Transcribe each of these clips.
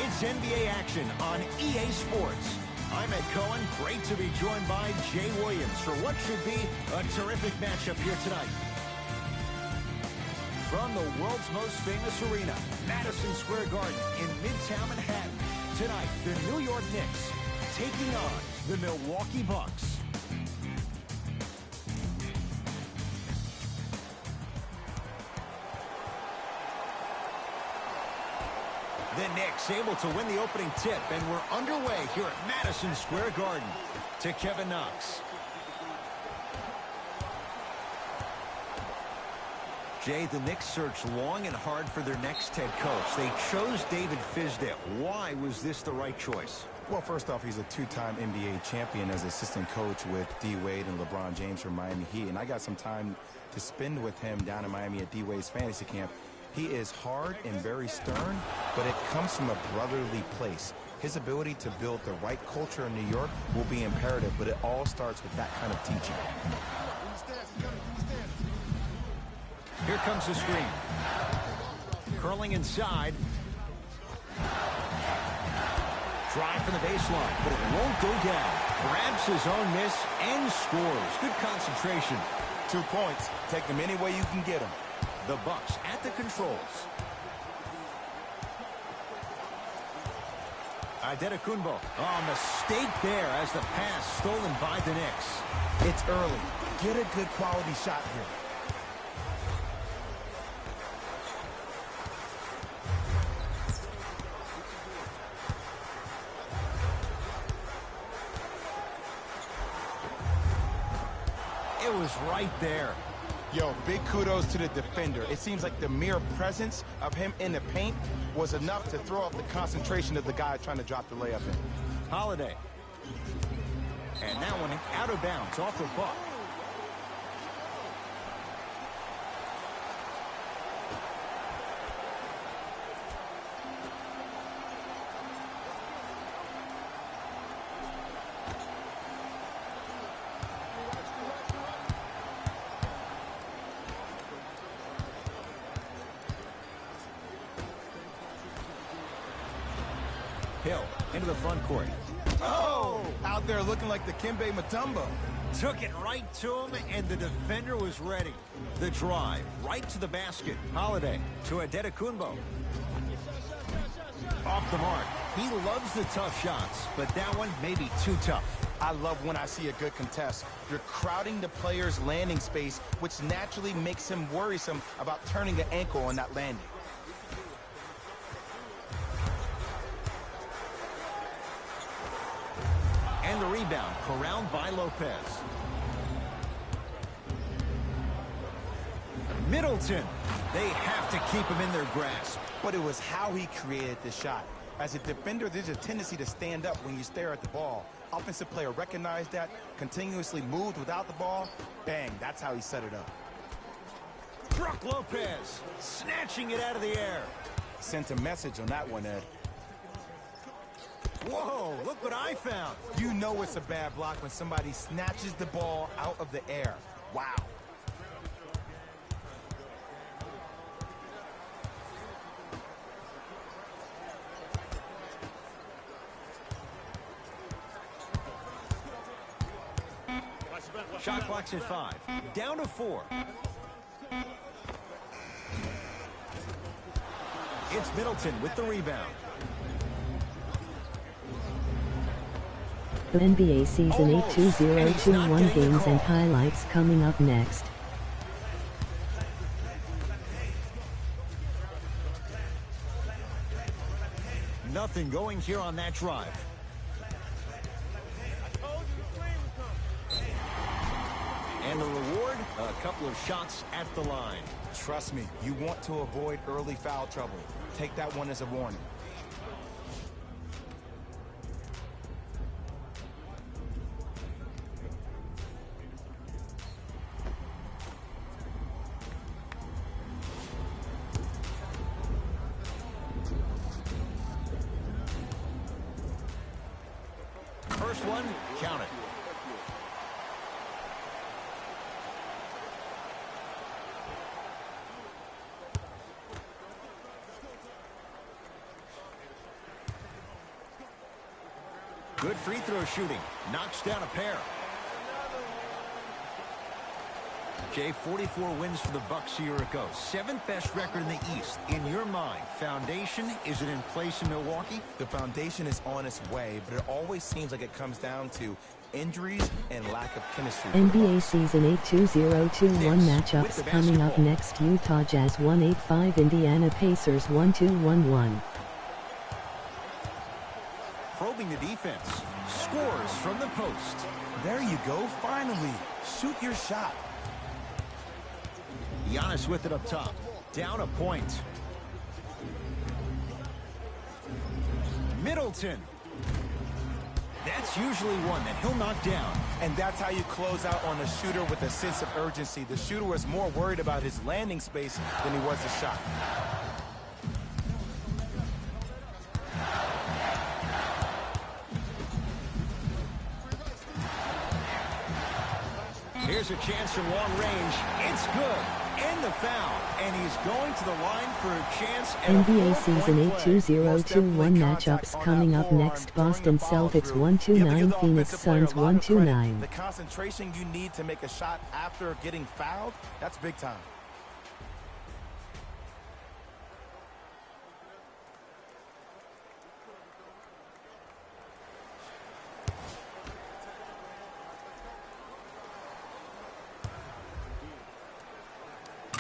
It's NBA action on EA Sports. I'm Ed Cohen. Great to be joined by Jay Williams for what should be a terrific matchup here tonight. From the world's most famous arena, Madison Square Garden in Midtown Manhattan. Tonight, the New York Knicks taking on the Milwaukee Bucks. The Knicks able to win the opening tip, and we're underway here at Madison Square Garden. To Kevin Knox. Jay, the Knicks searched long and hard for their next head coach. They chose David Fizdale. Why was this the right choice? Well, first off, he's a two-time NBA champion as assistant coach with D. Wade and LeBron James from Miami Heat, and I got some time to spend with him down in Miami at D. Wade's fantasy camp. He is hard and very stern, but it comes from a brotherly place. His ability to build the right culture in New York will be imperative, but it all starts with that kind of teaching. Here comes the screen. Curling inside. Drive from the baseline, but it won't go down. Grabs his own miss and scores. Good concentration. 2 points. Take them any way you can get them. The Bucks at the controls. Adetokunbo. Oh, mistake there as the pass stolen by the Knicks. It's early. Get a good quality shot here. It was right there. Yo, big kudos to the defender. It seems like the mere presence of him in the paint was enough to throw off the concentration of the guy trying to drop the layup in. Holiday. And that one out of bounds off the Buck. Hill into the front court. Oh! Out there looking like the Kimbe Mutombo. Took it right to him, and the defender was ready. The drive right to the basket. Holiday to Adetokunbo. Off the mark. He loves the tough shots, but that one may be too tough. I love when I see a good contest. You're crowding the player's landing space, which naturally makes him worrisome about turning an ankle on that landing. And the rebound corralled by Lopez. Middleton. They have to keep him in their grasp. But it was how he created the shot. As a defender, there's a tendency to stand up when you stare at the ball. Offensive player recognized that, continuously moved without the ball. Bang, that's how he set it up. Brook Lopez snatching it out of the air. Sent a message on that one, Ed. Whoa, look what I found. You know it's a bad block when somebody snatches the ball out of the air. Wow. Shot clock's at 5. Down to 4. It's Middleton with the rebound. The NBA Season 8 2021 games and highlights coming up next. Nothing going here on that drive. And the reward, a couple of shots at the line. Trust me, you want to avoid early foul trouble. Take that one as a warning. First one, count it. Good free throw shooting. Knocks down a pair. Jay, 44 wins for the Bucks a year ago. 7th best record in the East. In your mind, foundation, is it in place in Milwaukee? The foundation is on its way, but it always seems like it comes down to injuries and lack of chemistry. NBA Season 8 2021 matchups coming up next. Utah Jazz 185, Indiana Pacers 1211. Probing the defense. Scores from the post. There you go, finally. Shoot your shot. Giannis with it up top. Down a point. Middleton. That's usually one that he'll knock down. And that's how you close out on a shooter with a sense of urgency. The shooter was more worried about his landing space than he was the shot. Here's a chance from long range. It's good. And the foul. And he's going to the line for a chance at NBA Season 8 2021 matchups coming up next. Boston Celtics 129, Phoenix Suns 129. The concentration you need to make a shot after getting fouled, that's big time.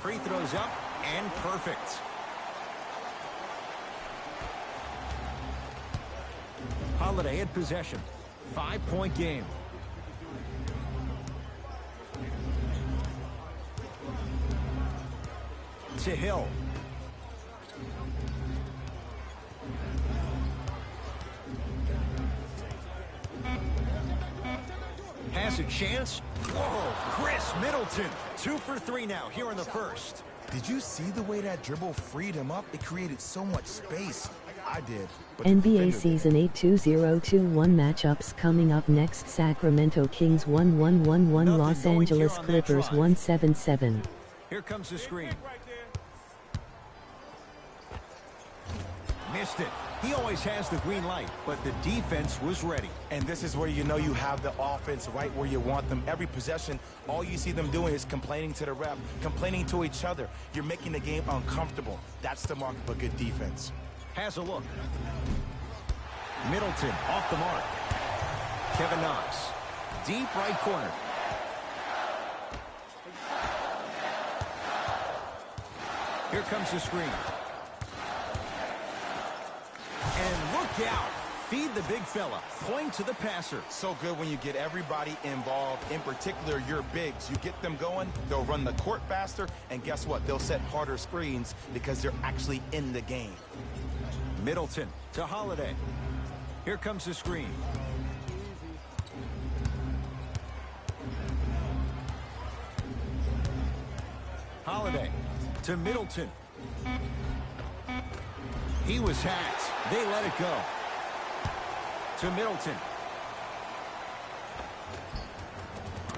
Free throws up and perfect. Holiday at possession. 5-point game. To Hill. Has a chance. Whoa, Chris Middleton. 2 for 3 now here in the first. Did you see the way that dribble freed him up? It created so much space. I did. But NBA Season 8 2021 matchups coming up next. Sacramento Kings 1111, Los Angeles Clippers 177. Here comes the screen. Missed it. He always has the green light, but the defense was ready. And this is where you know you have the offense right where you want them. Every possession, all you see them doing is complaining to the ref, complaining to each other. You're making the game uncomfortable. That's the mark of a good defense. Has a look. Middleton off the mark. Kevin Knox. Deep right corner. Here comes the screen. And look out. Feed the big fella. Point to the passer. So good when you get everybody involved, in particular your bigs. You get them going, they'll run the court faster, and guess what? They'll set harder screens because they're actually in the game. Middleton to Holiday. Here comes the screen. Holiday to Middleton. He was hacked. They let it go. To Middleton.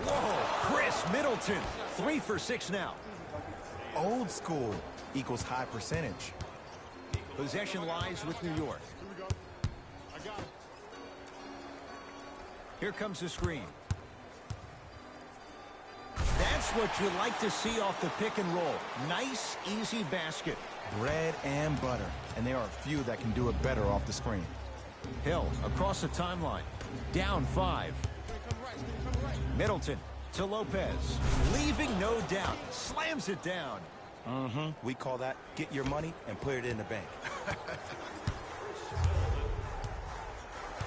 Whoa, Chris Middleton. 3 for 6 now. Old school equals high percentage. Possession lies with New York. Here comes the screen. That's what you like to see off the pick and roll. Nice, easy basket. Bread and butter. And there are a few that can do it better off the screen. Hill across the timeline. Down 5. Middleton to Lopez. Leaving no doubt. Slams it down. We call that get your money and put it in the bank.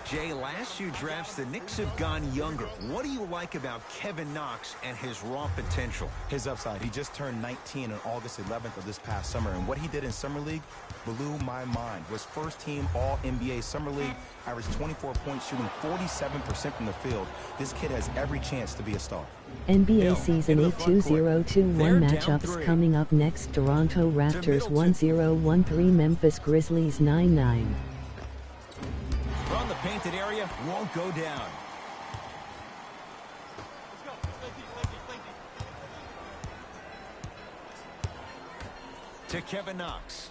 Jay, last few drafts, the Knicks have gone younger. What do you like about Kevin Knox and his raw potential? His upside. He just turned 19 on August 11th of this past summer, and what he did in Summer League blew my mind. Was first-team All-NBA Summer League, averaged 24 points, shooting 47% from the field. This kid has every chance to be a star. NBA Season 8 2021 matchups coming up next. Toronto Raptors 1013, Memphis Grizzlies 99. From the painted area, won't go down. To Kevin Knox.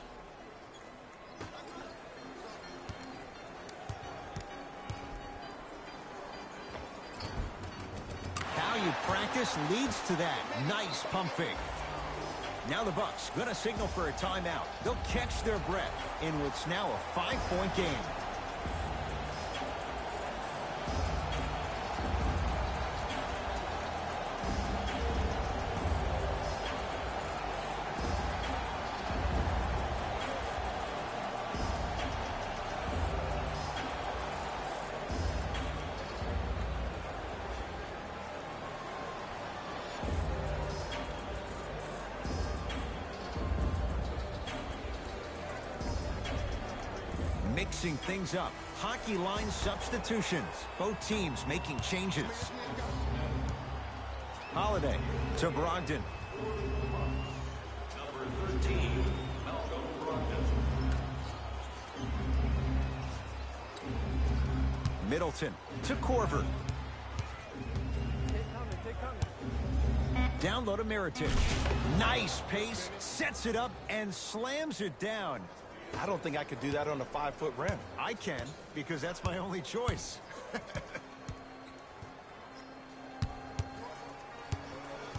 continued practice leads to that. Nice pump fake. Now the Bucks going to signal for a timeout. They'll catch their breath in what's now a 5-point game. Mixing things up. Hockey line substitutions. Both teams making changes. Holiday to Brogdon. Number 13, Middleton to Korver. Down low to Mirotic. Nice pace. Sets it up and slams it down. I don't think I could do that on a 5-foot rim. I can, because that's my only choice.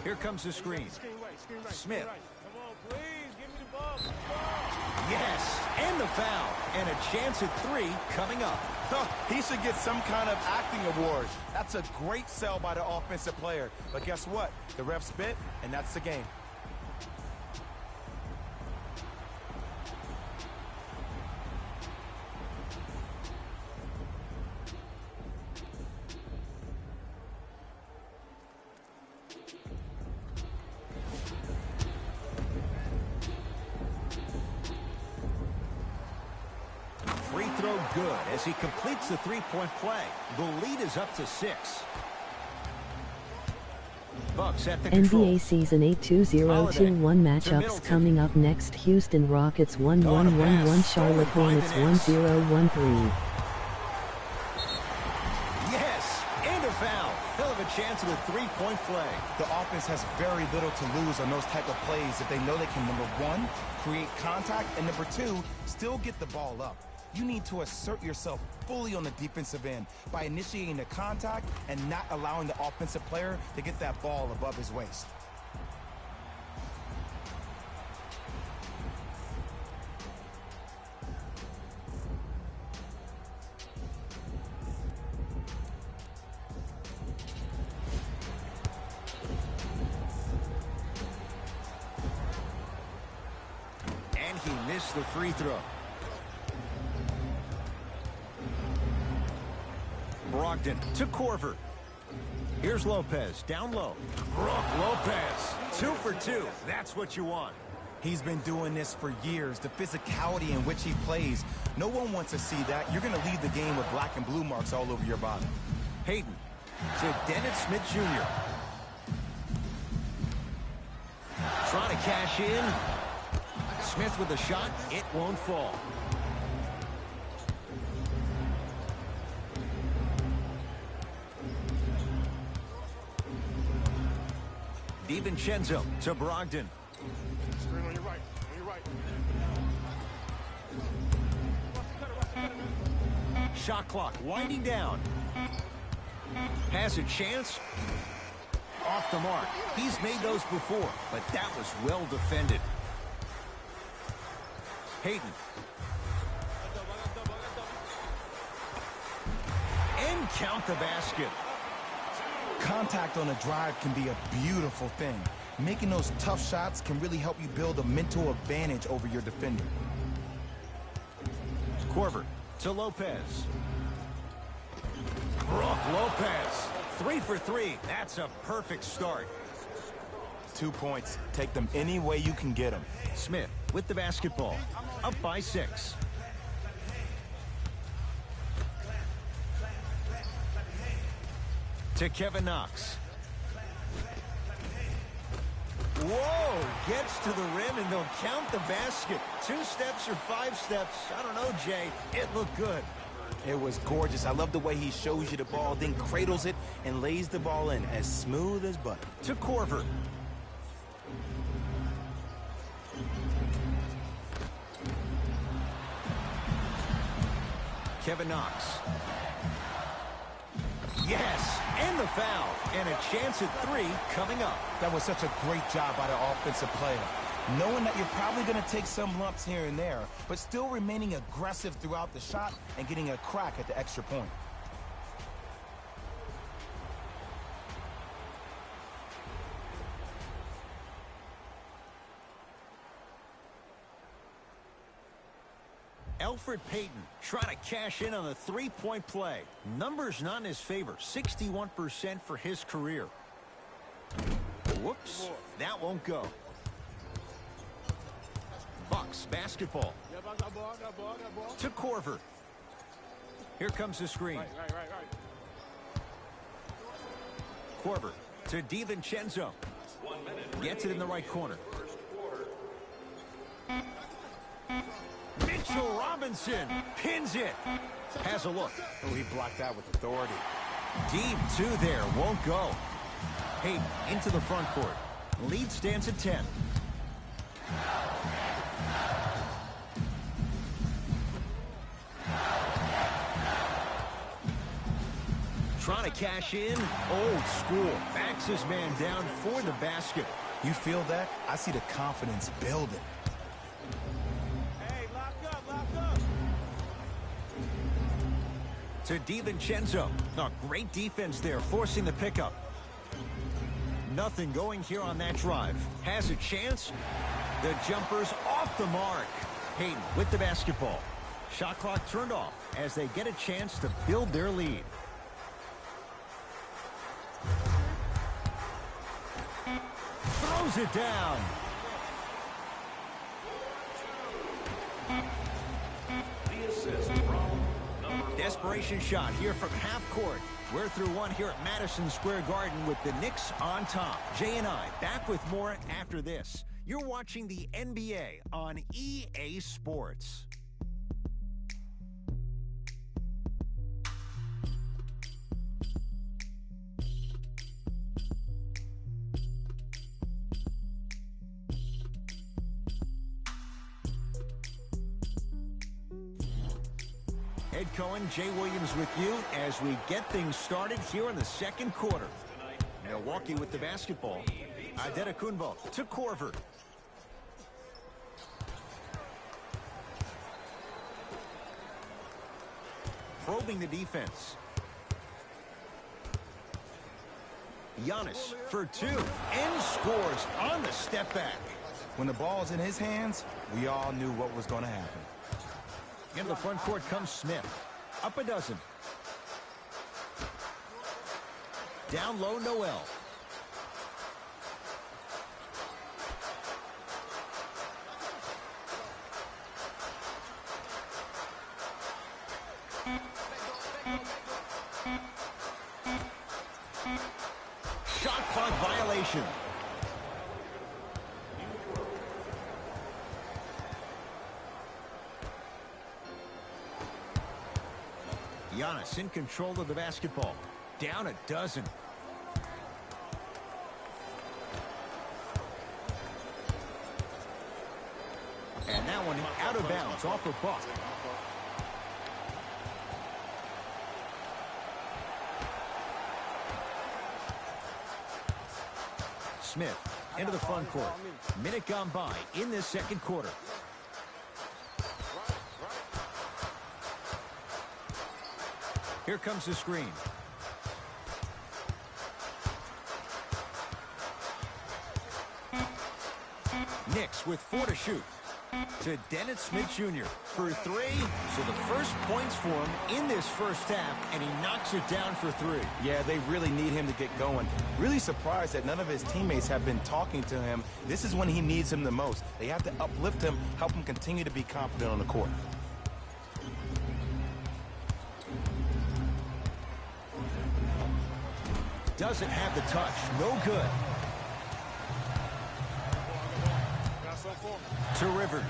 Here comes the screen. Smith. Come on, please. Give me the ball. Yes, and the foul. And a chance at 3 coming up. He should get some kind of acting award. That's a great sell by the offensive player. But guess what? The ref spit, and that's the game. Free throw good as he completes the 3-point play. The lead is up to 6. Bucks at the control. NBA Season 8 2021 matchups coming up next. Houston Rockets 1-1-1-1, Charlotte Hornets 1-0-1-3. Yes, and a foul. He'll have a chance at a 3-point play. The offense has very little to lose on those type of plays if they know they can, number 1, create contact, and number 2, still get the ball up. You need to assert yourself fully on the defensive end by initiating the contact and not allowing the offensive player to get that ball above his waist. And he missed the free throw. Brogdon to Korver. Here's Lopez down low. Brook Lopez 2 for 2. That's what you want. He's been doing this for years. The physicality in which he plays, no one wants to see that. You're going to leave the game with black and blue marks all over your body. Hayden to Dennis Smith Jr. Trying to cash in. Smith with a shot. It won't fall. DiVincenzo to Brogdon. Screen on your right. On your right. Shot clock winding down. Has a chance. Off the mark. He's made those before, but that was well defended. Hayden. And count the basket. Contact on a drive can be a beautiful thing. Making those tough shots can really help you build a mental advantage over your defender. Korver to Lopez. Brook Lopez. 3 for 3. That's a perfect start. 2 points. Take them any way you can get them. Smith with the basketball. Up by 6. To Kevin Knox. Whoa, gets to the rim and they'll count the basket. 2 steps or 5 steps. I don't know, Jay. It looked good. It was gorgeous. I love the way he shows you the ball, then cradles it and lays the ball in as smooth as butter. To Korver. Kevin Knox. Yes, and the foul. And a chance at 3 coming up. That was such a great job by the offensive player. Knowing that you're probably going to take some lumps here and there, but still remaining aggressive throughout the shot and getting a crack at the extra point. Elfrid Payton trying to cash in on the three-point play. Numbers not in his favor. 61% for his career. Whoops. That won't go. Bucks basketball. To Korver. Here comes the screen. Korver to DiVincenzo. Gets it in the right corner. Mitchell Robinson pins it. Has a look. Oh, he blocked that with authority. Deep 2 there. Won't go. Hayden into the front court. Lead stands at 10. Trying to cash in. Old school. Backs his man down for the basket. You feel that? I see the confidence building. Hey, lock up. To DiVincenzo. Oh, great defense there, forcing the pickup. Nothing going here on that drive. Has a chance. The jumper's off the mark. Hayden with the basketball. Shot clock turned off as they get a chance to build their lead. Throws it down. Desperation shot here from half court. We're through one here at Madison Square Garden with the Knicks on top. Jay and I back with more after this. You're watching the NBA on EA Sports. Ed Cohen, Jay Williams with you as we get things started here in the second quarter. Milwaukee with the basketball. Adetokunbo to Korver. Probing the defense. Giannis for 2 and scores on the step back. When the ball's in his hands, we all knew what was going to happen. Into the front court comes Smith. Up a dozen. Down low, Noel. Shot clock violation. Giannis in control of the basketball. Down a dozen. And that one out of bounds off a buck. Smith into the front court. Minute gone by in this second quarter. Here comes the screen. Knicks with 4 to shoot. To Dennis Smith Jr. for 3. So the first points for him in this first half, and he knocks it down for 3. Yeah, they really need him to get going. Really surprised that none of his teammates have been talking to him. This is when he needs him the most. They have to uplift him, help him continue to be confident on the court. Doesn't have the touch. No good. To Rivers.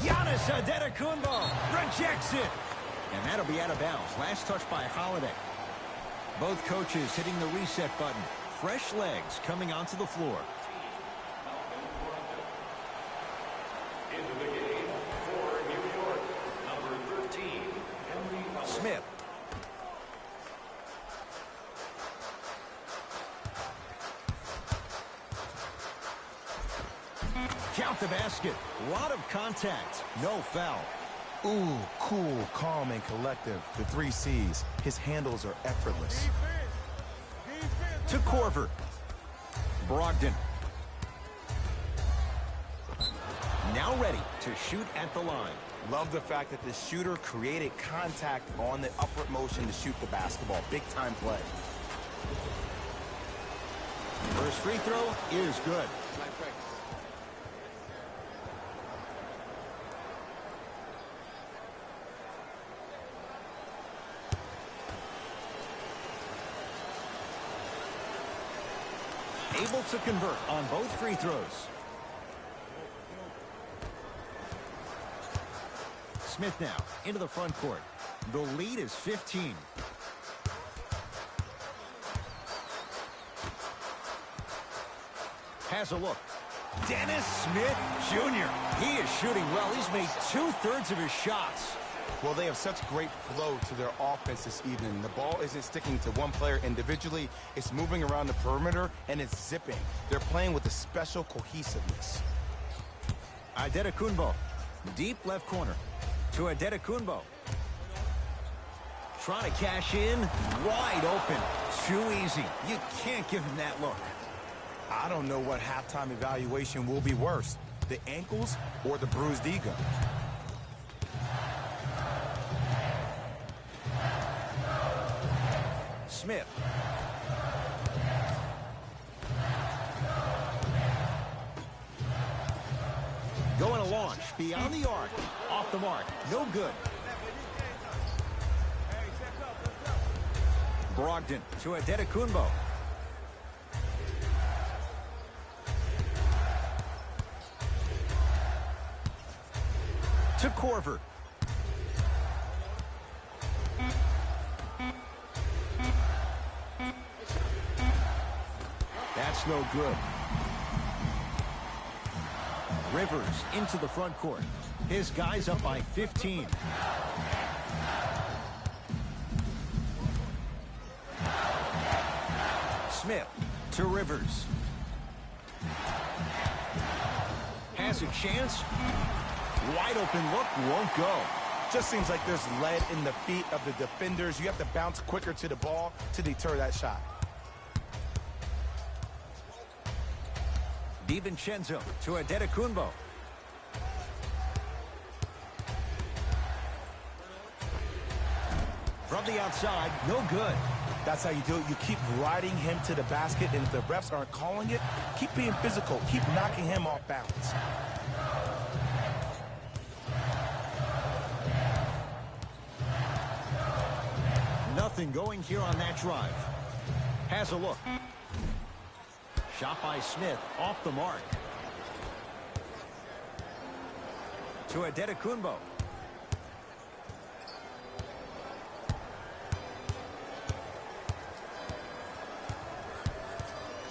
Giannis Adetokunbo rejects it. And that'll be out of bounds. Last touch by Holiday. Both coaches hitting the reset button. Fresh legs coming onto the floor. Into the game for New York, number 13, Henry. Smith. the basket. A lot of contact. No foul. Ooh, cool, calm, and collective. The 3 C's. His handles are effortless. To Korver. Brogdon. Now ready to shoot at the line. Love the fact that the shooter created contact on the upward motion to shoot the basketball. Big time play. First free throw is good. Able to convert on both free throws. Smith now into the front court. The lead is 15. Has a look. Dennis Smith Jr. He is shooting well. He's made 2/3 of his shots. Well, they have such great flow to their offense this evening. The ball isn't sticking to one player individually. It's moving around the perimeter, and it's zipping. They're playing with a special cohesiveness. Adetokunbo. Deep left corner. To Adetokunbo. Trying to cash in. Wide open. Too easy. You can't give him that look. I don't know what halftime evaluation will be worse, the ankles or the bruised ego. Smith. Going to launch. Beyond the arc. Off the mark. No good. Brogdon to Adetokunbo. To Korver. That's no good. Rivers into the front court. His guys up by 15. Smith to Rivers. Has a chance. Wide open look, won't go. Just seems like there's lead in the feet of the defenders. You have to bounce quicker to the ball to deter that shot. DiVincenzo to Adetokunbo. From the outside, no good. That's how you do it. You keep riding him to the basket, and if the refs aren't calling it, keep being physical. Keep knocking him off balance. Nothing going here on that drive. Has a look. Shot by Smith off the mark. To Adetokunbo.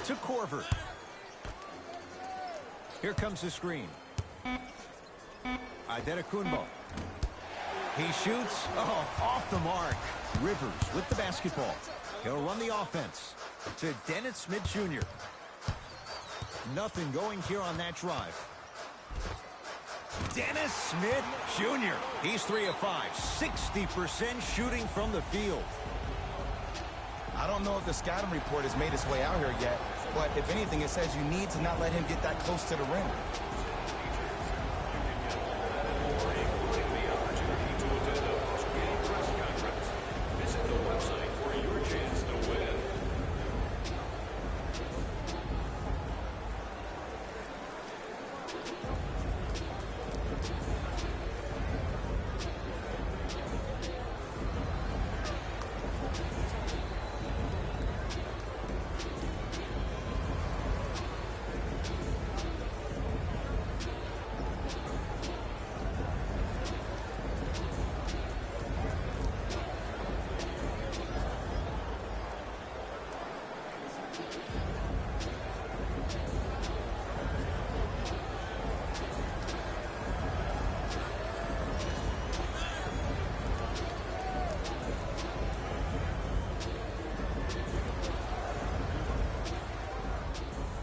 To Korver. Here comes the screen. Adetokunbo. He shoots. Oh, off the mark. Rivers with the basketball. He'll run the offense to Dennis Smith Jr. Nothing going here on that drive. Dennis Smith Jr. He's 3 of 5. 60% shooting from the field. I don't know if the scouting report has made its way out here yet, but if anything, it says you need to not let him get that close to the rim.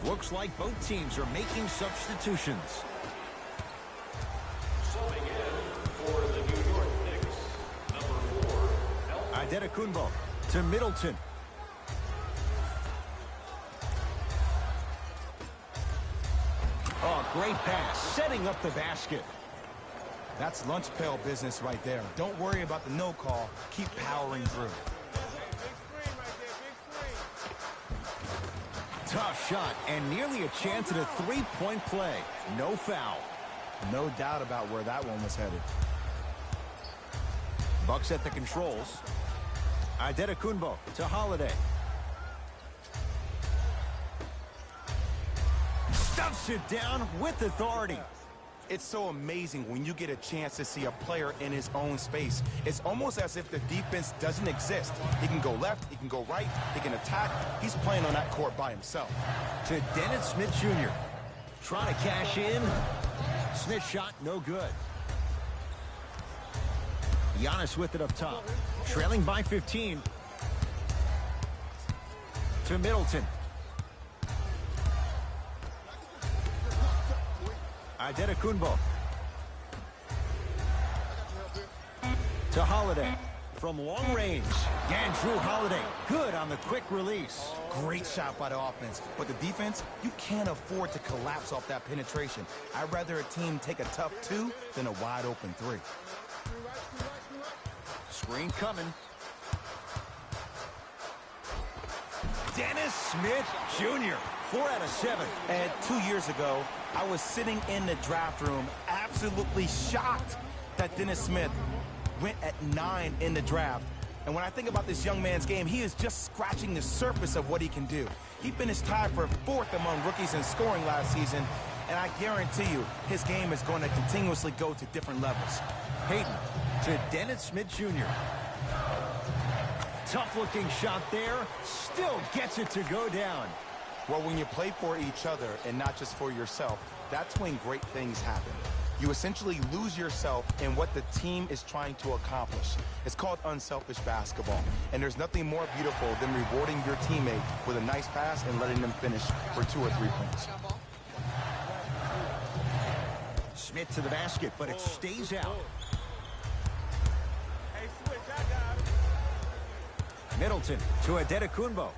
Looks like both teams are making substitutions. Adetokunbo to Middleton. Oh, great pass, setting up the basket. That's lunch pail business right there. Don't worry about the no call. Keep powering through. Big screen right there, big screen. Tough shot and nearly a chance at a three-point play. No foul. No doubt about where that one was headed. Bucks at the controls. Adetokunbo to Holiday. Stuffs it down with authority. It's so amazing when you get a chance to see a player in his own space. It's almost as if the defense doesn't exist. He can go left, he can go right, he can attack. He's playing on that court by himself. To Dennis Smith Jr. Trying to cash in. Smith shot, no good. Giannis with it up top. Trailing by 15. To Middleton. Adetokunbo. To Holiday. From long range. And Drew Holiday. Good on the quick release. Great shot by the offense. But the defense, you can't afford to collapse off that penetration. I'd rather a team take a tough two than a wide open three. Screen coming. Dennis Smith Jr. 4 out of 7. And 2 years ago, I was sitting in the draft room absolutely shocked that Dennis Smith went at 9 in the draft. And when I think about this young man's game, he is just scratching the surface of what he can do. He finished tied for 4th among rookies in scoring last season, and I guarantee you his game is going to continuously go to different levels. Hayden to Dennis Smith Jr. Tough-looking shot there. Still gets it to go down. Well, when you play for each other and not just for yourself, that's when great things happen. You essentially lose yourself in what the team is trying to accomplish. It's called unselfish basketball. And there's nothing more beautiful than rewarding your teammate with a nice pass and letting them finish for 2 or 3 points. Smith to the basket, but it stays out. Hey, switch, I got it. Middleton to Adetokunbo.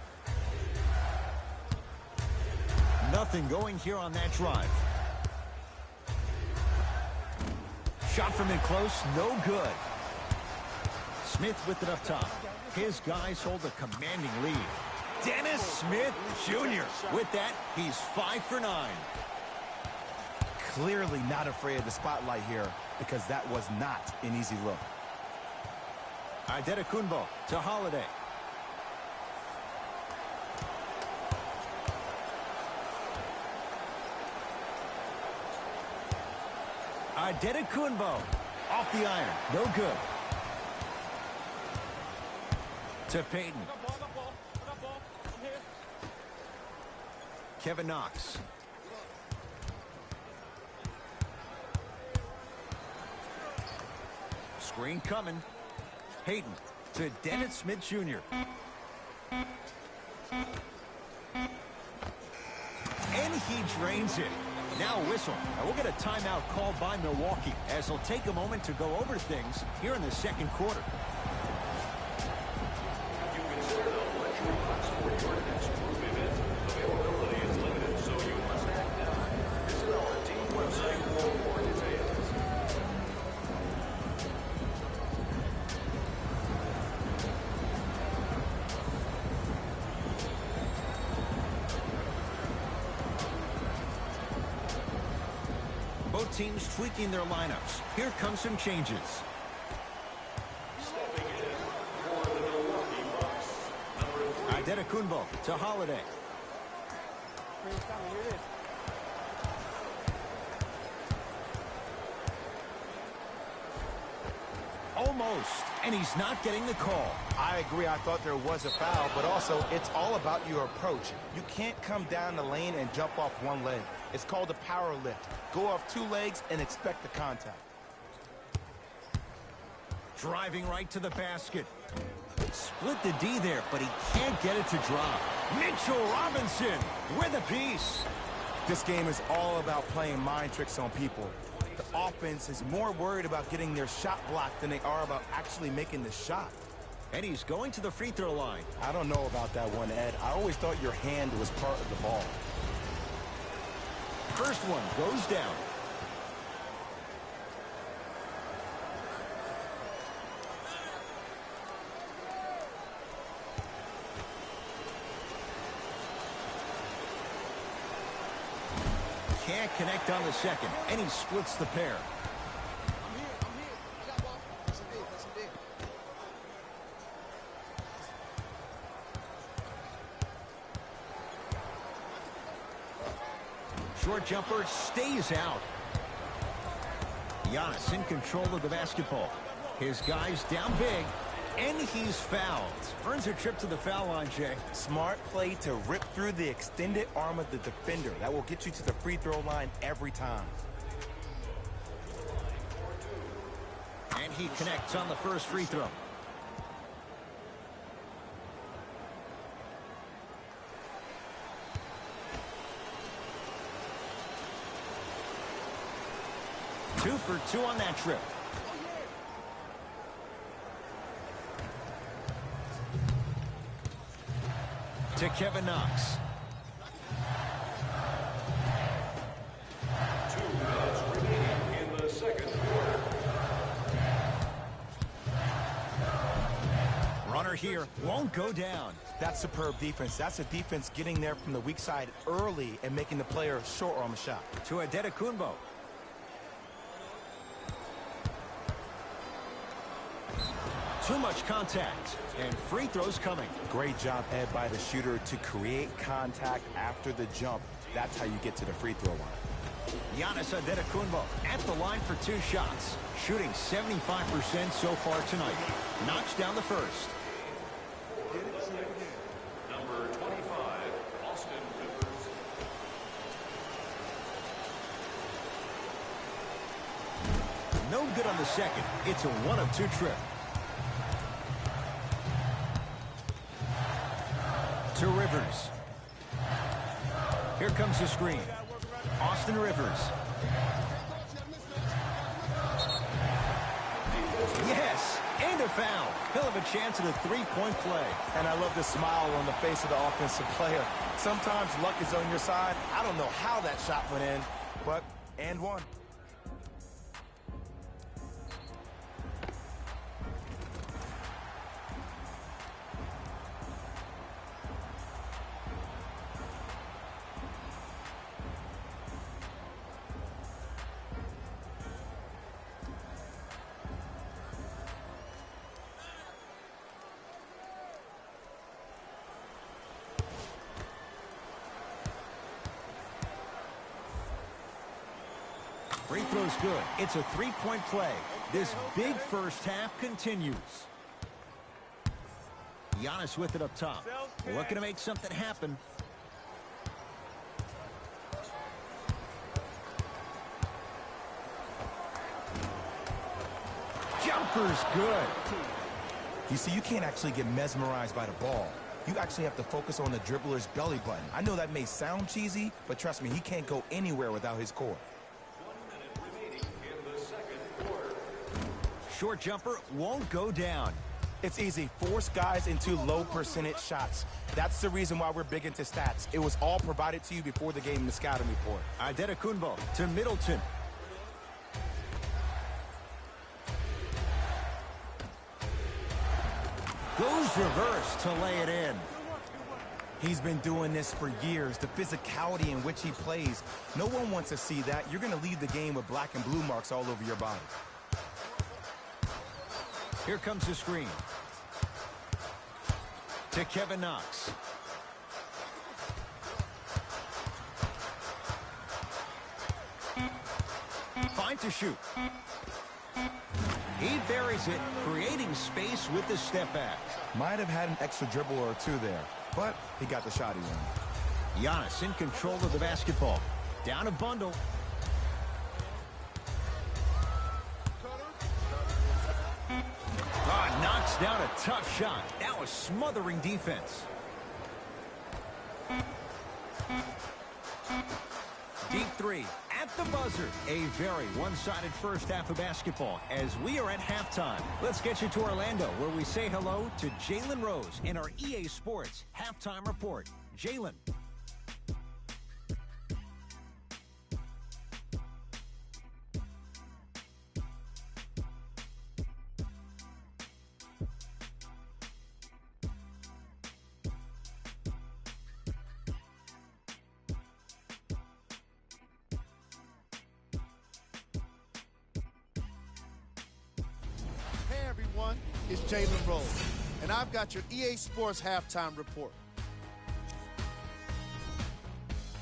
Nothing going here on that drive. Shot from in close, no good. Smith with it up top. His guys hold a commanding lead. Dennis Smith Jr. With that, he's 5 for 9. Clearly not afraid of the spotlight here because that was not an easy look. Adetokunbo to Holiday. Adetokunbo off the iron, no good. To Payton. Kevin Knox. Screen coming. Hayden to Dennis Smith Jr. And he drains it. Now a whistle. And we'll get a timeout called by Milwaukee as they'll take a moment to go over things here in the second quarter. You consider the luxury box for your next group event. Availability is limited, so you must act now. Visit our team website for more details. Both teams tweaking their lineups. Here come some changes. Stepping in for the Milwaukee Bucks, number 3. Adetokunbo to Holiday. Screen coming, here it is. Almost, and he's not getting the call. I agree. I thought there was a foul, but also it's all about your approach. You can't come down the lane and jump off one leg. It's called a power lift. Go off 2 legs and expect the contact. Driving right to the basket. Split the D there, but he can't get it to drop. Mitchell Robinson with a piece. This game is all about playing mind tricks on people. The offense is more worried about getting their shot blocked than they are about actually making the shot. And he's going to the free throw line. I don't know about that one, Ed. I always thought your hand was part of the ball. First one goes down. Can't connect on the second, and he splits the pair. I'm here. I got ball. That's some big. Short jumper stays out. Giannis in control of the basketball. His guy's down big, and he's fouled. Earns a trip to the foul line, Jay. Smart play to rip through the extended arm of the defender. That will get you to the free throw line every time. And he connects on the first free throw. Two for two on that trip. To Kevin Knox. 2 minutes remaining in the second quarter. Runner here won't go down. That's superb defense. That's a defense getting there from the weak side early and making the player short on the shot. To Adetokunbo. Too much contact, and free throws coming. Great job, Ed, by the shooter to create contact after the jump. That's how you get to the free throw line. Giannis Adetokunbo at the line for 2 shots. Shooting 75% so far tonight. Knocks down the first. Number 25, Austin Rivers. No good on the second. It's a 1 of 2 trip. To Rivers. Here comes the screen. Austin Rivers. Yes, and a foul. He'll have a chance at a 3-point play. And I love the smile on the face of the offensive player. Sometimes luck is on your side. I don't know how that shot went in, but and one. Free throw's good. It's a 3-point play. This big first half continues. Giannis with it up top. Looking to make something happen. Jumper's good. You see, you can't actually get mesmerized by the ball. You actually have to focus on the dribbler's belly button. I know that may sound cheesy, but trust me, he can't go anywhere without his core. 1 minute remaining in the second quarter. Short jumper won't go down. It's easy. Force guys into low percentage shots. That's the reason why we're big into stats. It was all provided to you before the game in the scouting report. Adetokunbo to Middleton. Goes reverse to lay it in. He's been doing this for years. The physicality in which he plays. No one wants to see that. You're going to leave the game with black and blue marks all over your body. Here comes the screen. To Kevin Knox. Fine to shoot. He buries it, creating space with the step back. Might have had an extra dribble or two there, but he got the shot he wanted. Giannis in control of the basketball. Down a bundle. Knocks down a tough shot. Now a smothering defense. Deep three. at the buzzer. A very one-sided first half of basketball as we are at halftime. Let's get you to Orlando, where we say hello to Jalen Rose in our EA Sports Halftime Report. Jalen. It's Jalen Rose, and I've got your EA Sports Halftime Report.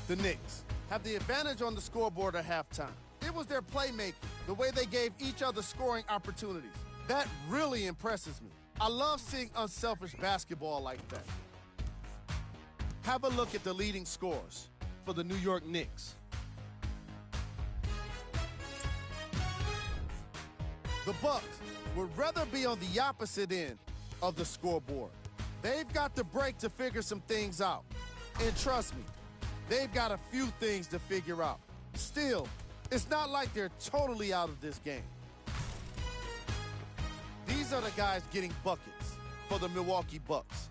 The Knicks have the advantage on the scoreboard at halftime. It was their playmaking, the way they gave each other scoring opportunities. That really impresses me. I love seeing unselfish basketball like that. Have a look at the leading scorers for the New York Knicks. The Bucks would rather be on the opposite end of the scoreboard. They've got the break to figure some things out. And trust me, they've got a few things to figure out. Still, it's not like they're totally out of this game. These are the guys getting buckets for the Milwaukee Bucks.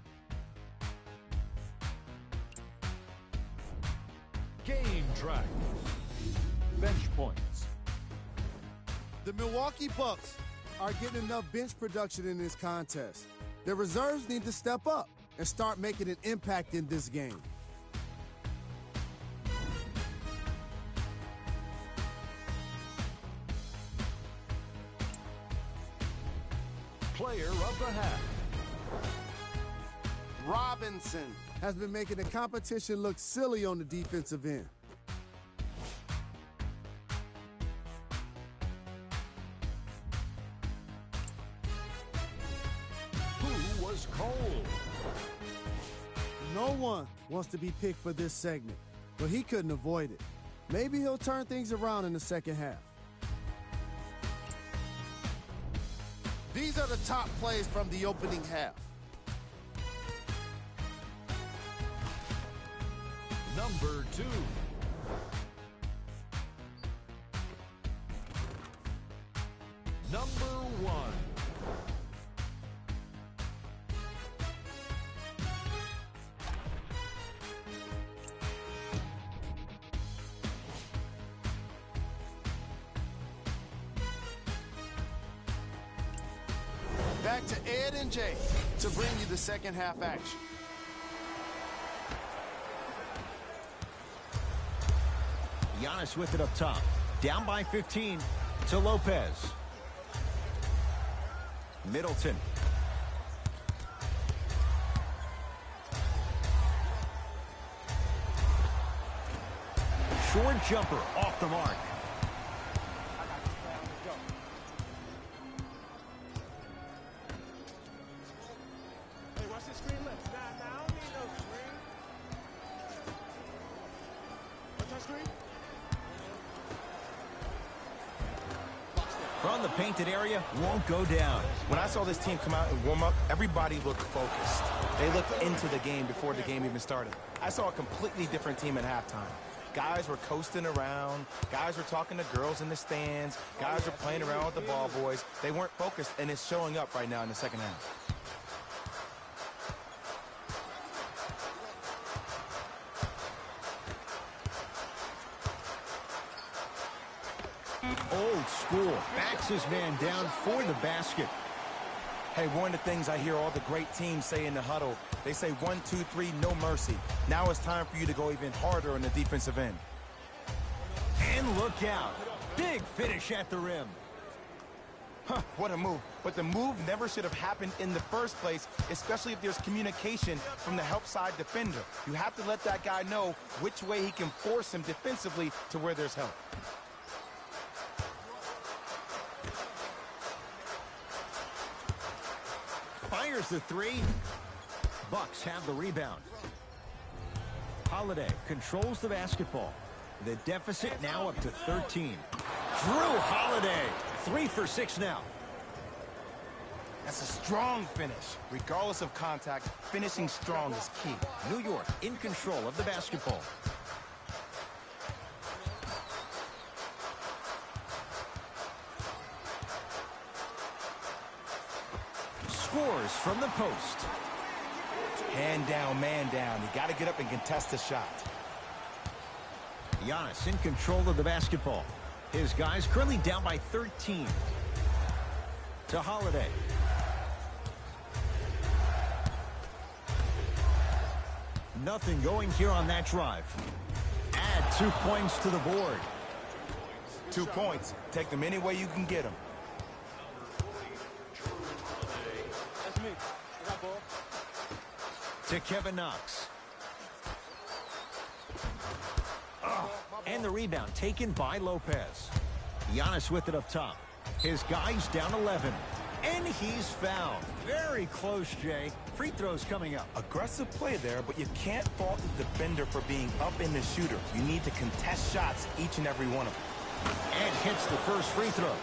Game track. Bench points. The Milwaukee Bucks are getting enough bench production in this contest. Their reserves need to step up and start making an impact in this game. Player of the half. Robinson has been making the competition look silly on the defensive end. Cold. No one wants to be picked for this segment, but he couldn't avoid it. Maybe he'll turn things around in the second half. These are the top plays from the opening half. Number 2. Number 1. Back to Ed and Jay to bring you the second half action. Giannis with it up top. Down by 15 to Lopez. Middleton. Short jumper off the mark. From the painted area, won't go down. When I saw this team come out and warm up, everybody looked focused. They looked into the game before the game even started. I saw a completely different team at halftime. Guys were coasting around. Guys were talking to girls in the stands. Guys were playing around with the ball boys. They weren't focused, and it's showing up right now in the second half. Old school. Backs his man down for the basket. Hey, one of the things I hear all the great teams say in the huddle, they say 1, 2, 3, no mercy. Now it's time for you to go even harder on the defensive end. And look out. Big finish at the rim. Huh, what a move. But the move never should have happened in the first place, especially if there's communication from the help side defender. You have to let that guy know which way he can force him defensively to where there's help. Fires the three. Bucks have the rebound. Holiday controls the basketball. The deficit now up to 13. Drew Holiday, 3 for 6 now. That's a strong finish. Regardless of contact, finishing strong is key. New York in control of the basketball. scores from the post. Hand down, man down. You got to get up and contest the shot. Giannis in control of the basketball. His guys currently down by 13. To Holiday. Nothing going here on that drive. Add 2 points to the board. 2 points. Take them any way you can get them. To Kevin Knox. And the rebound taken by Lopez. Giannis with it up top. His guys down 11. And he's fouled. Very close, Jay. Free throws coming up. Aggressive play there, but you can't fault the defender for being up in the shooter. You need to contest shots, each and every one of them. And hits the first free throw.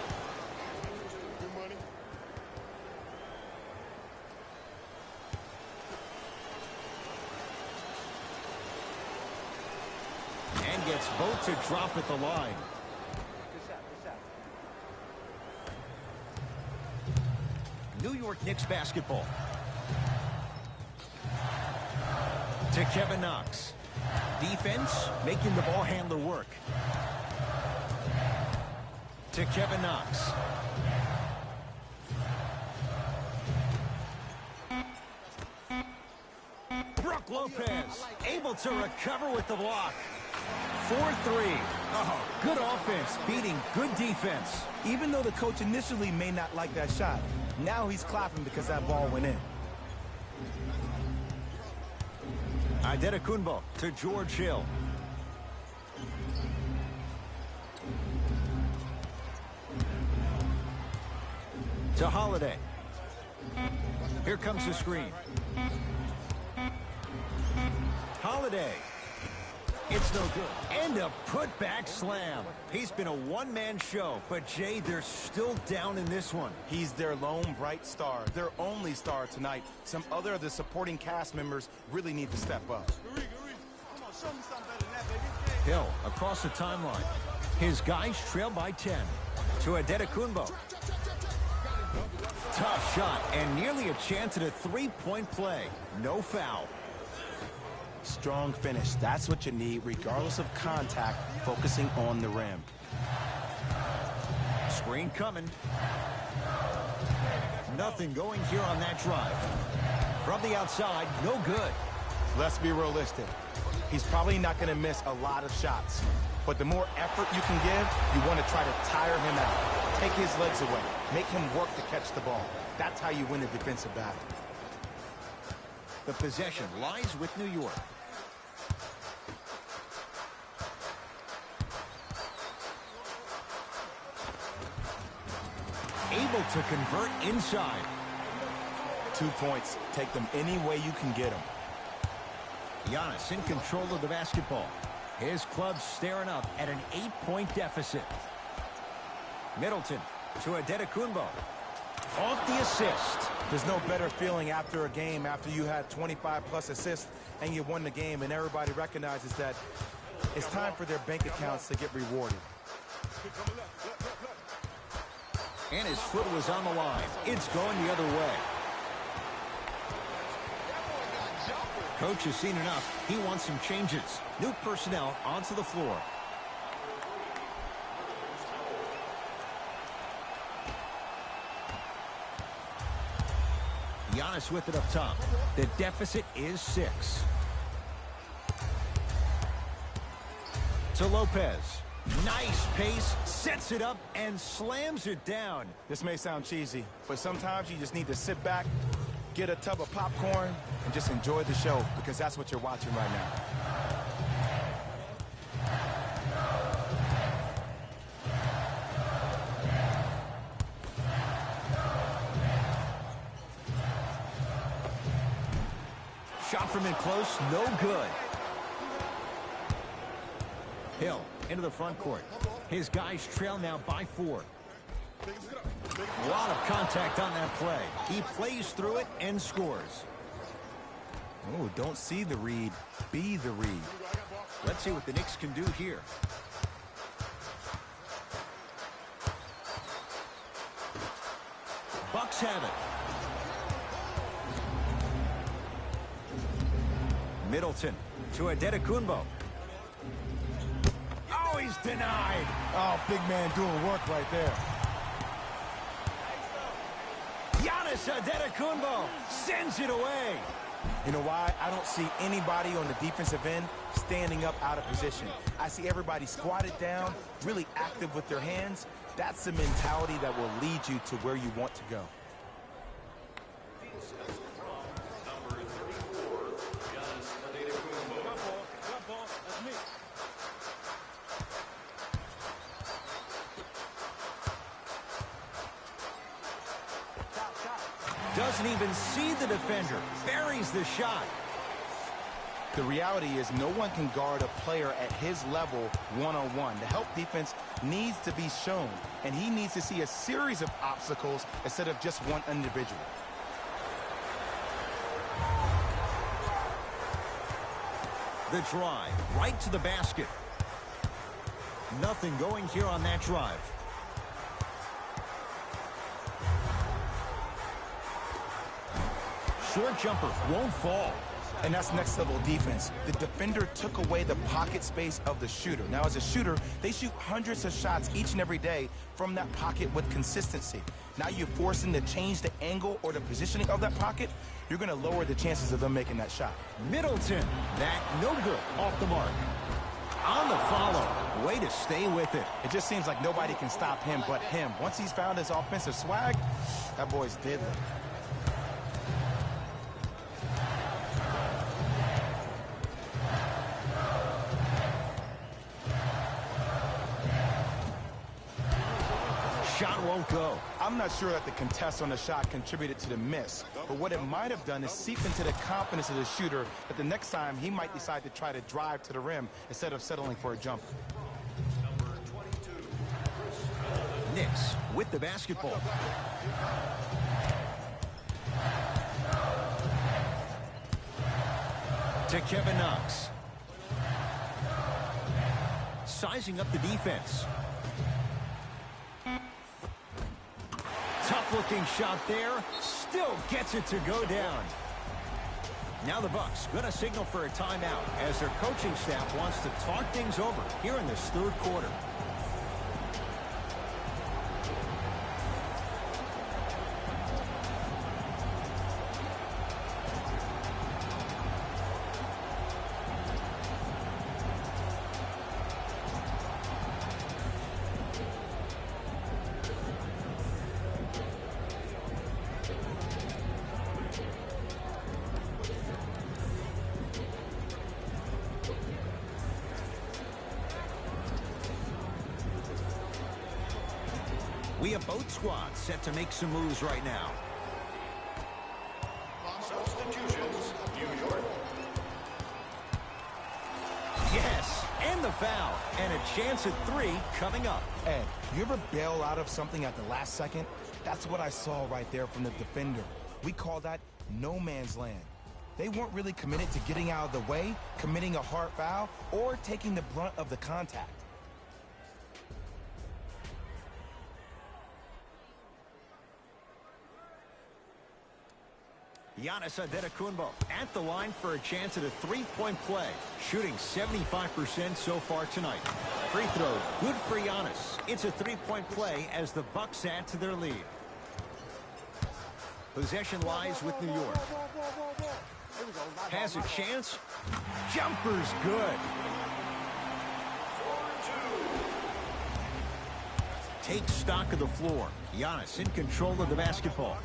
And gets both to drop at the line. New York Knicks basketball. To Kevin Knox. Defense making the ball handler work. To Kevin Knox. Brook Lopez able to recover with the block. 4-3. Oh, good offense beating good defense. Even though the coach initially may not like that shot, now he's clapping because that ball went in. Adetokunbo to George Hill. To Holiday. Here comes the screen. Holiday. It's no good. And a putback slam. He's been a one-man show, but Jay, they're still down in this one. He's their lone bright star, their only star tonight. Some other of the supporting cast members really need to step up. Hill across the timeline. His guys trail by 10. To Adetokunbo. Tough shot and nearly a chance at a three-point play. No foul. Strong finish. That's what you need, regardless of contact, focusing on the rim. Screen coming. Nothing going here on that drive. From the outside, no good. Let's be realistic. He's probably not going to miss a lot of shots. But the more effort you can give, you want to try to tire him out. Take his legs away. Make him work to catch the ball. That's how you win a defensive battle. The possession lies with New York. Able to convert inside. 2 points. Take them any way you can get them. Giannis in control of the basketball. His club staring up at an 8-point deficit. Middleton to Adetokunbo. Off the assist. There's no better feeling after a game after you had 25-plus assists and you won the game and everybody recognizes that it's time for their bank accounts to get rewarded. And his foot was on the line. It's going the other way. Coach has seen enough. He wants some changes. New personnel onto the floor. Giannis with it up top. The deficit is 6. To Lopez. Nice pace, sets it up, and slams it down. This may sound cheesy, but sometimes you just need to sit back, get a tub of popcorn, and just enjoy the show, because that's what you're watching right now. Shot from in close, no good. Hill into the front court. His guys trail now by 4. A lot of contact on that play. He plays through it and scores. Oh, don't see the read, be the read. Let's see what the Knicks can do here. Bucks have it. Middleton to Antetokounmpo. Oh, he's denied. Oh, big man doing work right there. Giannis Antetokounmpo sends it away. You know why? I don't see anybody on the defensive end standing up out of position. I see everybody squatted down, really active with their hands. That's the mentality that will lead you to where you want to go. Number 34, Giannis Antetokounmpo. Doesn't even see the defender. Buries the shot. The reality is no one can guard a player at his level one-on-one. The help defense needs to be shown, and he needs to see a series of obstacles instead of just one individual. The drive right to the basket. Nothing going here on that drive. Short jumper won't fall. And that's next level defense. The defender took away the pocket space of the shooter. Now, as a shooter, they shoot hundreds of shots each and every day from that pocket with consistency. Now you're forcing to change the angle or the positioning of that pocket. You're going to lower the chances of them making that shot. Middleton, that no good, off the mark. On the follow, way to stay with it. It just seems like nobody can stop him but him. Once he's found his offensive swag, that boy's deadly. Shot won't go. I'm not sure that the contest on the shot contributed to the miss, but what it might have done is seep into the confidence of the shooter that the next time he might decide to try to drive to the rim instead of settling for a jumper. Number 22, Knicks with the basketball. To Kevin Knox. Sizing up the defense. Tough-looking shot there. Still gets it to go down. Now the Bucks going to signal for a timeout as their coaching staff wants to talk things over here in this third quarter. We have both squads set to make some moves right now. substitutions, New York. Yes, and the foul. And a chance at three coming up. Ed, you ever bail out of something at the last second? That's what I saw right there from the defender. We call that no man's land. They weren't really committed to getting out of the way, committing a hard foul, or taking the brunt of the contact. Giannis Antetokounmpo at the line for a chance at a three-point play, shooting 75% so far tonight. Free throw, good for Giannis. It's a three-point play as the Bucks add to their lead. Possession lies with New York. Has a chance. Jumper's good. Takes stock of the floor. Giannis in control of the basketball.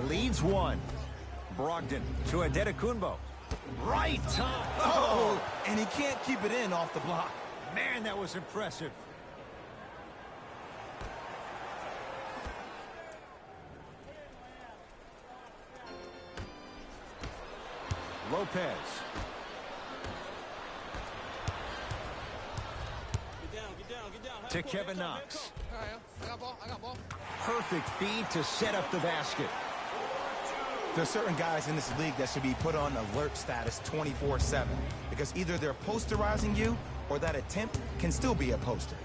Leads one. Brogdon to Antetokounmpo. Right time. Oh, and he can't keep it in off the block. Man, that was impressive. Lopez. To Kevin Knox. I got ball. Perfect feed to set up the basket. There's certain guys in this league that should be put on alert status 24/7 because either they're posterizing you or that attempt can still be a poster.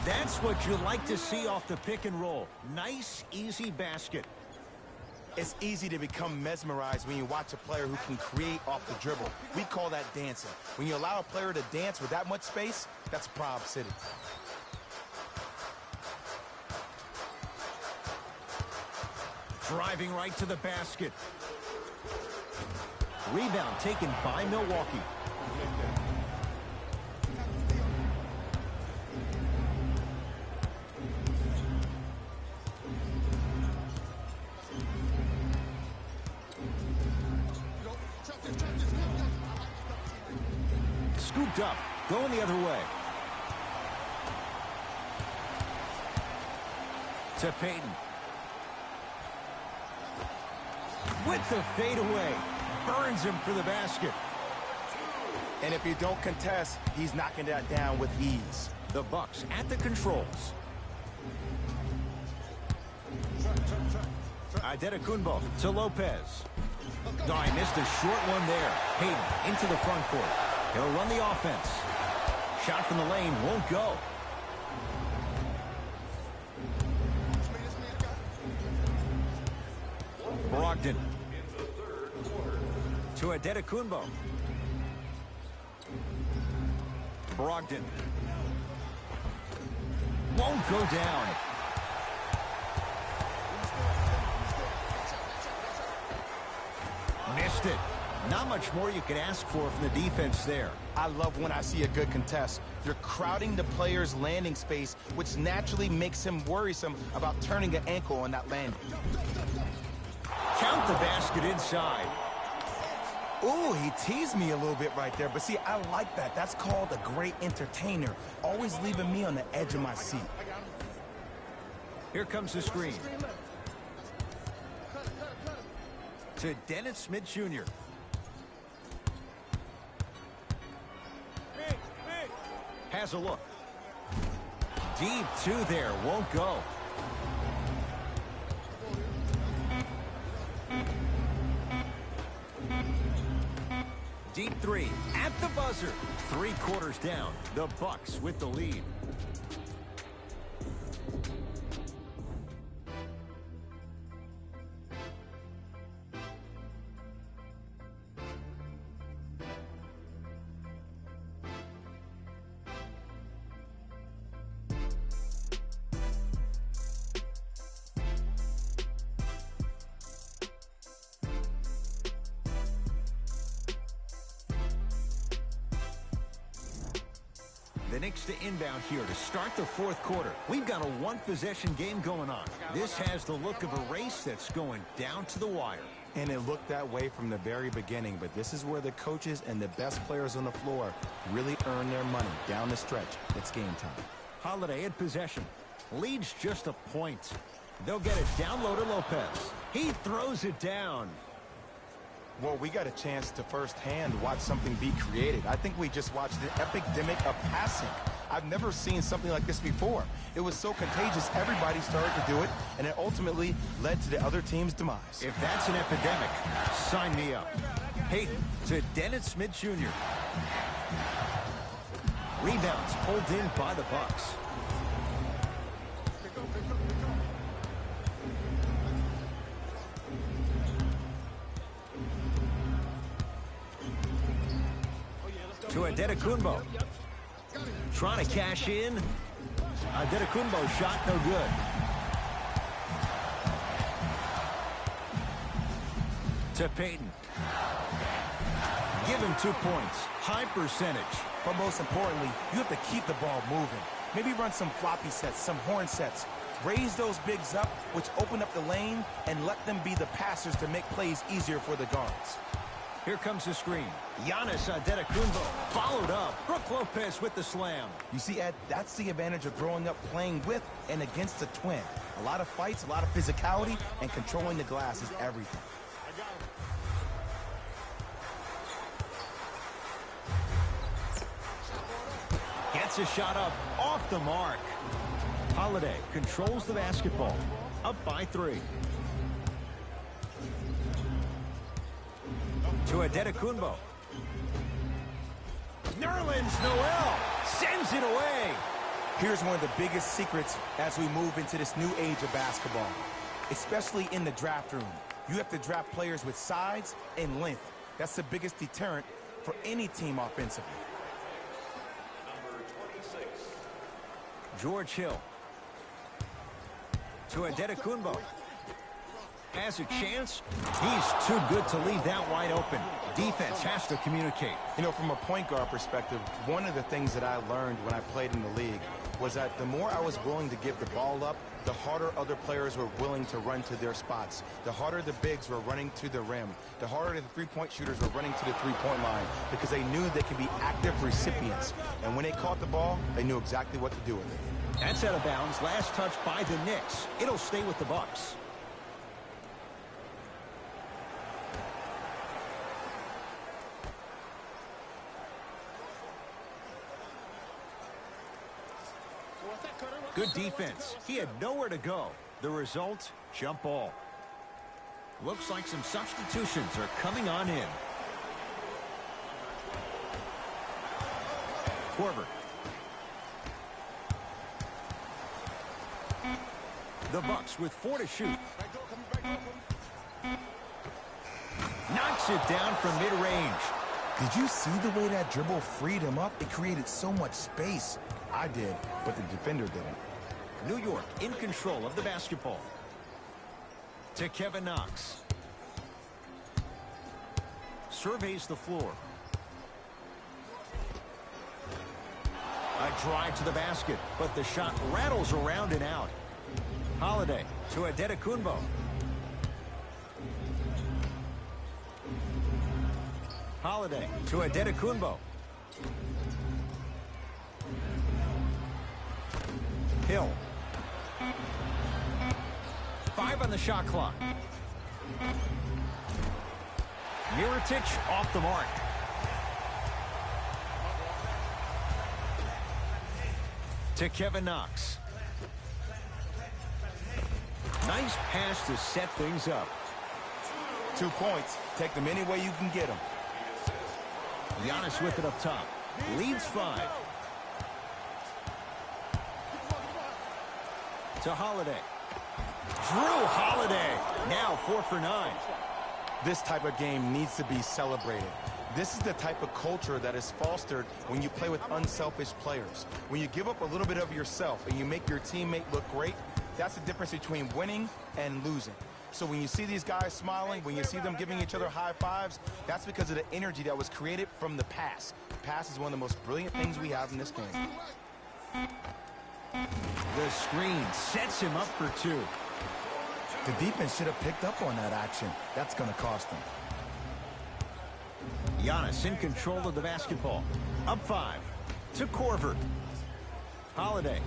That's what you like to see off the pick and roll. Nice, easy basket. It's easy to become mesmerized when you watch a player who can create off the dribble. We call that dancing. When you allow a player to dance with that much space, that's Prob City. Driving right to the basket. Rebound taken by Milwaukee. Scooped up, going the other way. To Payton. With the fadeaway. Burns him for the basket. And if you don't contest, he's knocking that down with ease. The Bucks at the controls. Adetokunbo to Lopez. Oh, he missed a short one there. Payton into the front court. He'll run the offense. Shot from the lane won't go. Brogdon. To Adetokunbo. Brogdon. Won't go down. Missed it. Not much more you can ask for from the defense there. I love when I see a good contest. You're crowding the player's landing space, which naturally makes him worrisome about turning an ankle on that landing. Count the basket inside. Ooh, he teased me a little bit right there, but see, I like that. That's called a great entertainer, always leaving me on the edge of my seat. Here comes the screen. To Dennis Smith Jr. Has a look. Deep two there, won't go. Deep three at the buzzer. 3 quarters down. The Bucks with the lead. The Knicks to inbound here to start the 4th quarter. We've got a 1-possession game going on. This has the look of a race that's going down to the wire. And it looked that way from the very beginning, but this is where the coaches and the best players on the floor really earn their money down the stretch. It's game time. Holiday at possession. Leads just a point. They'll get it down low to Lopez. He throws it down. Well, we got a chance to firsthand watch something be created. I think we just watched an epidemic of passing. I've never seen something like this before. It was so contagious, everybody started to do it, and it ultimately led to the other team's demise. If that's an epidemic, sign me up. Payton to Dennis Smith Jr. Rebounds pulled in by the Bucks. To Adetokunbo. Trying to cash in. Adetokunbo shot no good. To Payton. Give him 2 points. High percentage. But most importantly, you have to keep the ball moving. Maybe run some floppy sets, some horn sets. Raise those bigs up, which open up the lane, and let them be the passers to make plays easier for the guards. Here comes the screen. Giannis Adetokunbo followed up. Brook Lopez with the slam. You see, Ed, that's the advantage of growing up playing with and against a twin. A lot of fights, a lot of physicality, and controlling the glass is everything. Gets a shot up off the mark. Holiday controls the basketball. Up by 3. To Adetokunbo. Nerlens Noel sends it away. Here's one of the biggest secrets as we move into this new age of basketball, especially in the draft room. You have to draft players with size and length. That's the biggest deterrent for any team offensively. Number 26. George Hill. To Adetokunbo. Has a chance. He's too good to leave that wide open. Defense has to communicate. You know, from a point guard perspective, one of the things that I learned when I played in the league was that the more I was willing to give the ball up, the harder other players were willing to run to their spots. The harder the bigs were running to the rim. The harder the three-point shooters were running to the three-point line because they knew they could be active recipients. And when they caught the ball, they knew exactly what to do with it. That's out of bounds. Last touch by the Knicks. It'll stay with the Bucks. Good defense. He had nowhere to go. The result, jump ball. Looks like some substitutions are coming on in. Korver. The Bucks with 4 to shoot. Knocks it down from mid-range. Did you see the way that dribble freed him up? It created so much space. I did, but the defender didn't. New York in control of the basketball. To Kevin Knox. Surveys the floor. A drive to the basket, but the shot rattles around and out. Holiday to Adetokunbo. Holiday to Adetokunbo. Hill. 5 on the shot clock. Mirotic off the mark. To Kevin Knox. Nice pass to set things up. 2 points. Take them any way you can get them. Giannis with it up top. Leads 5. To Holiday. Drew Holiday. Now 4 for 9. This type of game needs to be celebrated. This is the type of culture that is fostered when you play with unselfish players. When you give up a little bit of yourself and you make your teammate look great, that's the difference between winning and losing. So when you see these guys smiling, when you see them giving each other high fives, that's because of the energy that was created from the pass. The pass is one of the most brilliant things we have in this game. The screen sets him up for 2. The defense should have picked up on that action. That's going to cost them. Giannis in control of the basketball. Up 5. To Korver. Holiday.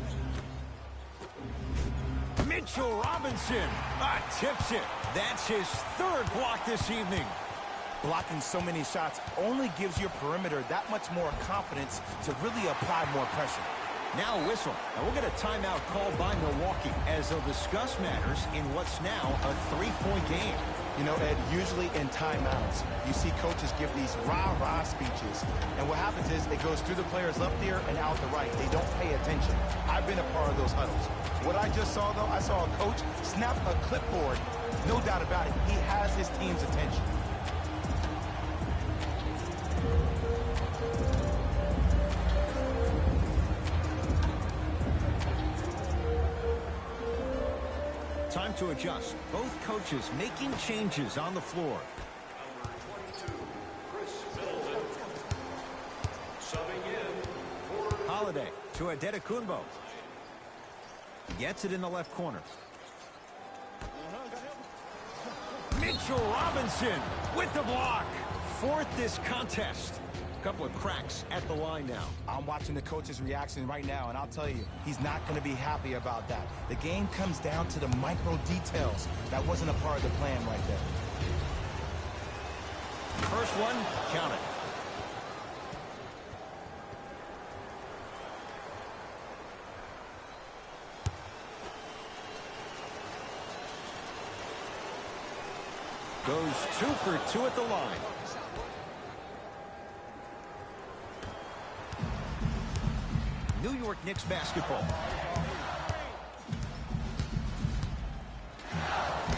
Mitchell Robinson. Tips it. That's his 3rd block this evening. Blocking so many shots only gives your perimeter that much more confidence to really apply more pressure. Now a whistle, and we'll get a timeout called by Milwaukee as they'll discuss matters in what's now a 3-point game. You know, Ed, usually in timeouts, you see coaches give these rah-rah speeches. And what happens is it goes through the players' left ear and out the right. They don't pay attention. I've been a part of those huddles. What I just saw, though, I saw a coach snap a clipboard. No doubt about it. He has his team's attention. Time to adjust. Both coaches making changes on the floor. Number 22, Chris Middleton. Subbing in for Holiday to Adetokunbo. Gets it in the left corner. Mitchell Robinson with the block. 4th this contest. Couple of cracks at the line now. I'm watching the coach's reaction right now, and I'll tell you, he's not going to be happy about that. The game comes down to the micro details. That wasn't a part of the plan right there. First one, count it. Goes 2 for 2 at the line. New York Knicks basketball.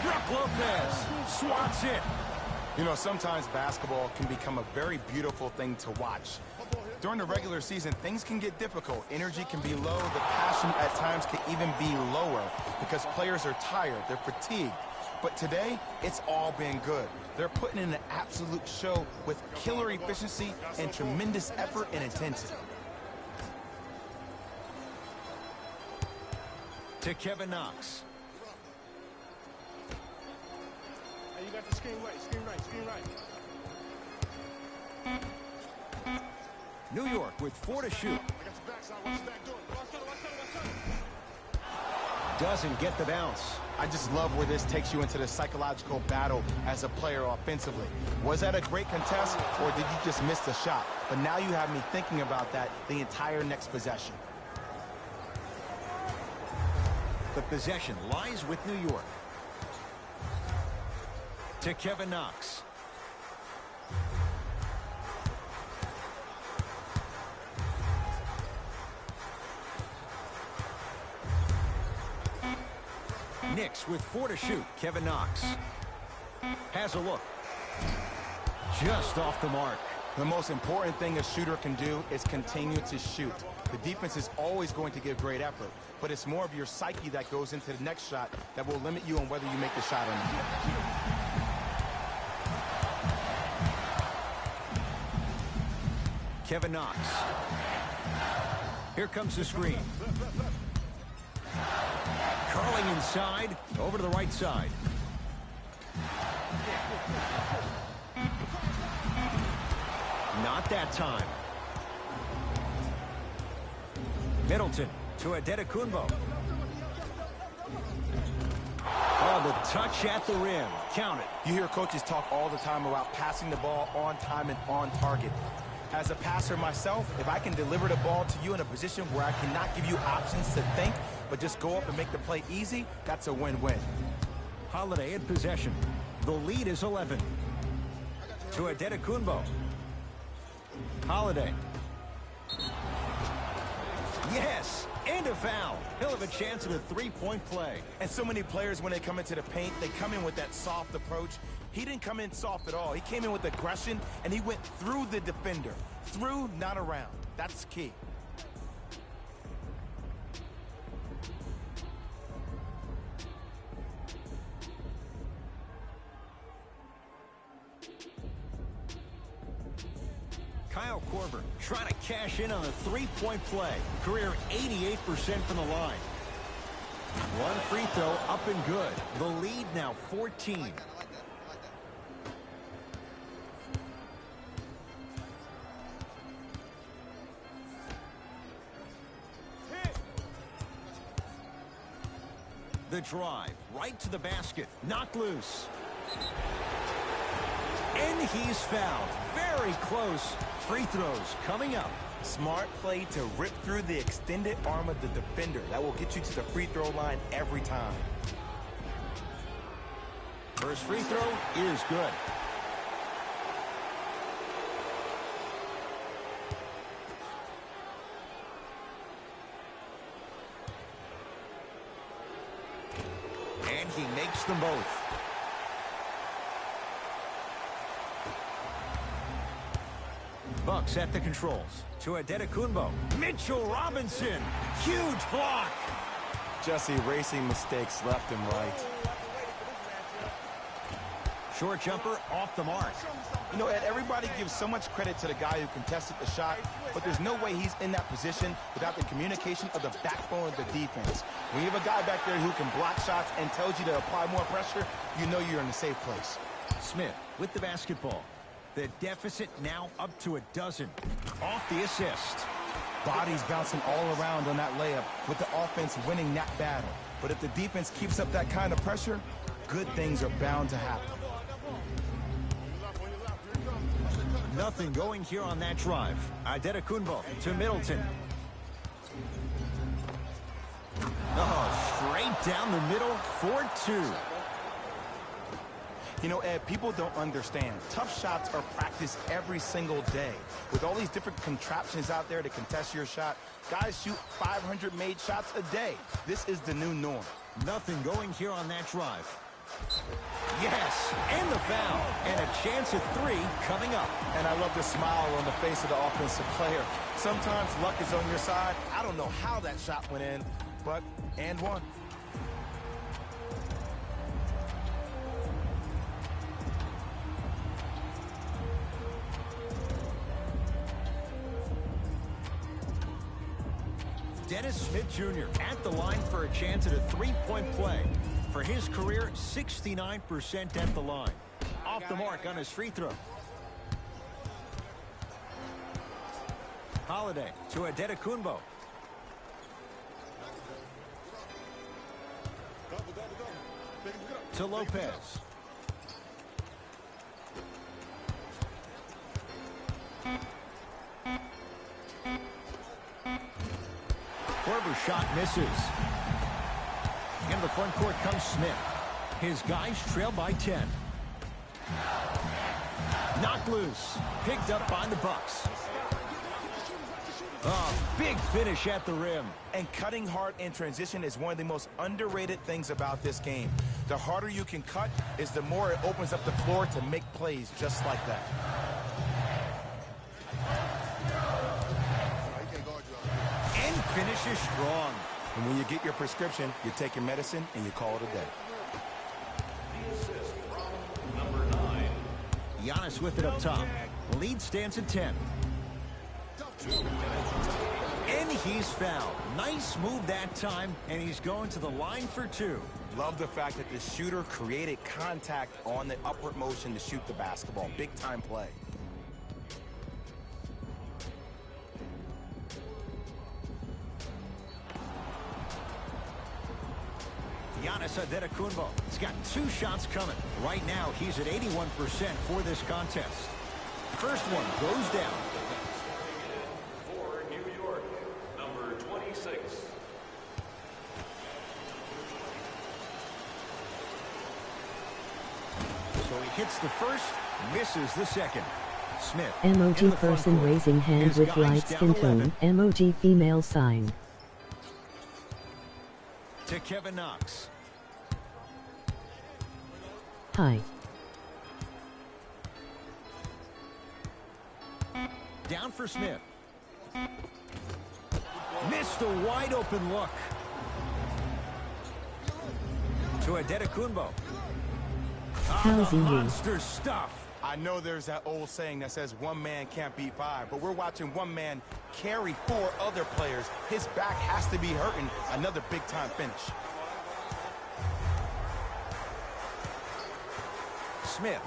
Brook Lopez swats it. You know, sometimes basketball can become a very beautiful thing to watch. During the regular season, things can get difficult. Energy can be low. The passion at times can even be lower because players are tired. They're fatigued. But today, it's all been good. They're putting in an absolute show with killer efficiency and tremendous effort and intensity. To Kevin Knox. Hey, you got the screen right, screen right, screen right. New York with 4 to shoot. I got your backside, watch your back door. Watch out. Doesn't get the bounce. I just love where this takes you into the psychological battle as a player offensively. Was that a great contest, or did you just miss the shot? But now you have me thinking about that the entire next possession. The possession lies with New York. To Kevin Knox. Knicks with 4 to shoot. Kevin Knox has a look. Just off the mark. The most important thing a shooter can do is continue to shoot. The defense is always going to give great effort, but it's more of your psyche that goes into the next shot that will limit you on whether you make the shot or not. Kevin Knox. Here comes the screen. Curling inside, over to the right side. Not that time. Middleton to Adetokunbo. Oh, the touch at the rim. Count it. You hear coaches talk all the time about passing the ball on time and on target. As a passer myself, if I can deliver the ball to you in a position where I cannot give you options to think, but just go up and make the play easy, that's a win-win. Holiday in possession. The lead is 11. To Adetokunbo. Holiday. Yes, and a foul. He'll have a chance at a three-point play. And so many players, when they come into the paint, they come in with that soft approach. He didn't come in soft at all. He came in with aggression, and he went through the defender. Through, not around. That's key. Kyle Korver trying to cash in on a three-point play. Career 88% from the line. One free throw up and good. The lead now 14. The drive right to the basket. Knocked loose. And he's fouled. Very close. Free throws coming up. Smart play to rip through the extended arm of the defender. That will get you to the free throw line every time. First free throw is good. And he makes them both. Bucks at the controls. To Adetokunbo. Mitchell Robinson. Huge block. Just erasing mistakes left and right. Short jumper off the mark. You know, Ed, everybody gives so much credit to the guy who contested the shot, but there's no way he's in that position without the communication of the backbone of the defense. When you have a guy back there who can block shots and tells you to apply more pressure, you know you're in a safe place. Smith with the basketball. The deficit now up to a dozen. Off the assist. Bodies bouncing all around on that layup with the offense winning that battle. But if the defense keeps up that kind of pressure, good things are bound to happen. Nothing going here on that drive. Adetokunbo to Middleton. Oh, straight down the middle, 4-2. You know, Ed, people don't understand. Tough shots are practiced every single day. With all these different contraptions out there to contest your shot, guys shoot 500 made shots a day. This is the new norm. Nothing going here on that drive. Yes, and the foul. And a chance at 3 coming up. And I love the smile on the face of the offensive player. Sometimes luck is on your side. I don't know how that shot went in, but and one. Dennis Smith Jr. at the line for a chance at a 3-point play. For his career, 69% at the line. Off the mark on his free throw. Holiday to Adetokunbo. To Lopez. Korver's shot misses. In the front court comes Smith. His guys trail by 10. Knocked loose. Picked up by the Bucks. Oh, big finish at the rim. And cutting hard in transition is one of the most underrated things about this game. The harder you can cut is the more it opens up the floor to make plays just like that. And finishes strong. And when you get your prescription, you take your medicine and you call it a day. The assist from number 9. Giannis with it up top. Lead stands at 10. And he's fouled. Nice move that time, and he's going to the line for 2. Love the fact that the shooter created contact on the upward motion to shoot the basketball. Big time play. Giannis Adetokunbo. He's got 2 shots coming. Right now, he's at 81% for this contest. First one goes down. For New York, number 26. So he hits the first, misses the second. Smith. Emoji person raising hand with right skin tone. Emoji female sign. To Kevin Knox. Hi. Down for Smith. Missed a wide open look. To Adetokunbo. How's he? Monster stuff. I know there's that old saying that says one man can't beat 5, but we're watching one man carry 4 other players. His back has to be hurting. Another big-time finish. Smith.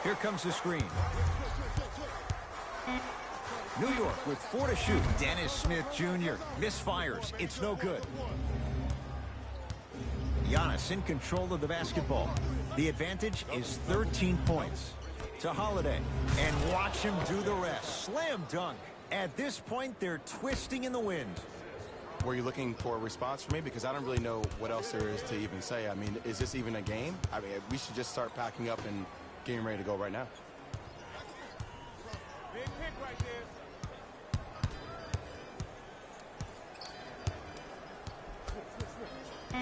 Here comes the screen. New York with 4 to shoot. Dennis Smith Jr. misfires. It's no good. Giannis in control of the basketball. The advantage is 13 points. To Holiday. And watch him do the rest. Slam dunk. At this point, they're twisting in the wind. Were you looking for a response from me? Because I don't really know what else there is to even say. I mean, is this even a game? I mean, we should just start packing up and getting ready to go right now. Big pick right there.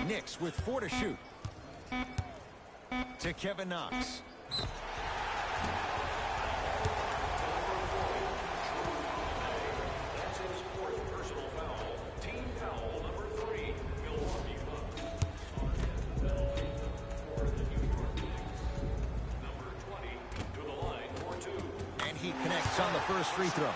Knicks with 4 to shoot. To Kevin Knox. That's his 4th personal foul. Team foul number 3. Milwaukee Bucks. Penalty for the New York Knicks. Number 20 to the line for 2. And he connects on the first free throw.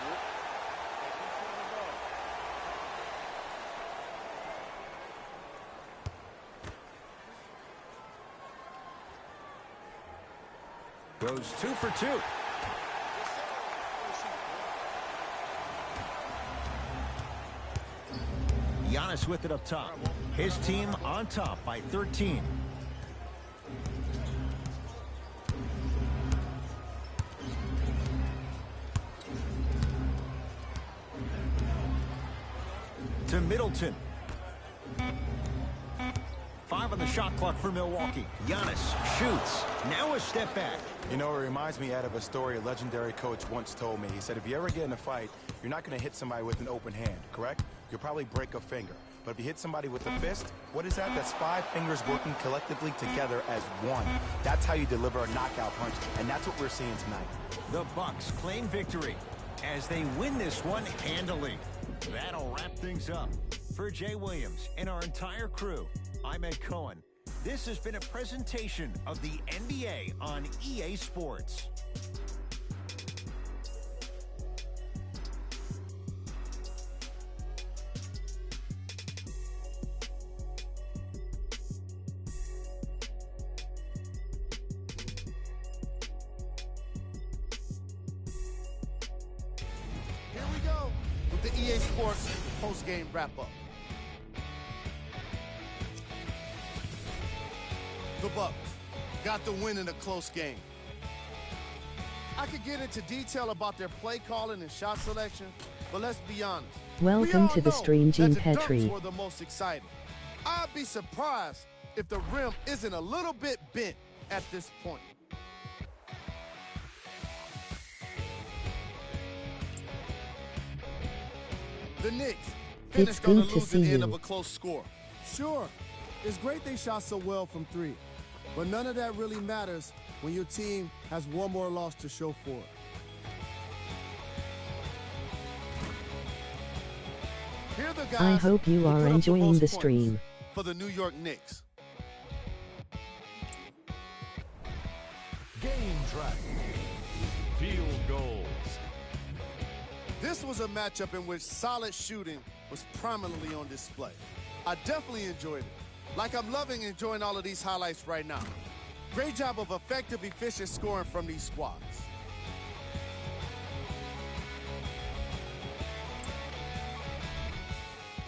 Goes 2 for 2. Giannis with it up top. His team on top by 13. To Middleton. 5 on the shot clock for Milwaukee. Giannis shoots. Now a step back. You know, it reminds me out of a story a legendary coach once told me. He said, if you ever get in a fight, you're not going to hit somebody with an open hand, correct? You'll probably break a finger. But if you hit somebody with a fist, what is that? That's 5 fingers working collectively together as one. That's how you deliver a knockout punch, and that's what we're seeing tonight. The Bucks claim victory as they win this one handily. That'll wrap things up. For Jay Williams and our entire crew, I'm Ed Cohen. This has been a presentation of the NBA on EA Sports. Here we go with the EA Sports post-game wrap-up. The Bucks got the win in a close game. I could get into detail about their play calling and shot selection, but let's be honest. Welcome to the stream, Gene Petrie. The dunks were the most exciting. I'd be surprised if the rim isn't a little bit bent at this point. The Knicks It's finished on the good to losing see end you. of a close score. Sure, it's great they shot so well from 3, but none of that really matters when your team has one more loss to show for it. Here are the guys I hope you who are put up the enjoying most the points stream. for the New York Knicks. Game track. Field goals. This was a matchup in which solid shooting was prominently on display. I definitely enjoyed it. Like I'm loving enjoying all of these highlights right now. Great job of effective, efficient scoring from these squads.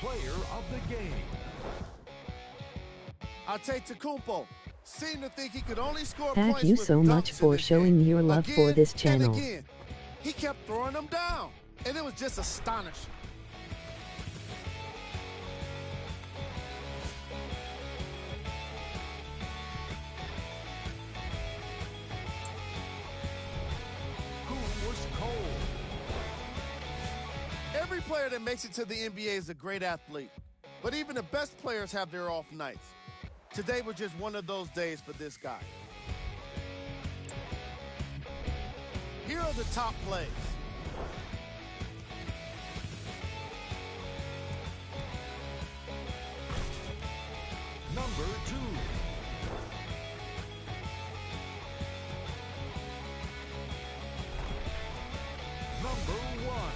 Player of the game. I'll take Tacumpo. Seemed to think he could only score Thank points you with so much dunks in for this showing game. your love for Again this and channel. again, he kept throwing them down, and it was just astonishing. Who was cold? Every player that makes it to the NBA is a great athlete, but even the best players have their off nights. Today was just one of those days for this guy. Here are the top plays. Number 2. Number 1.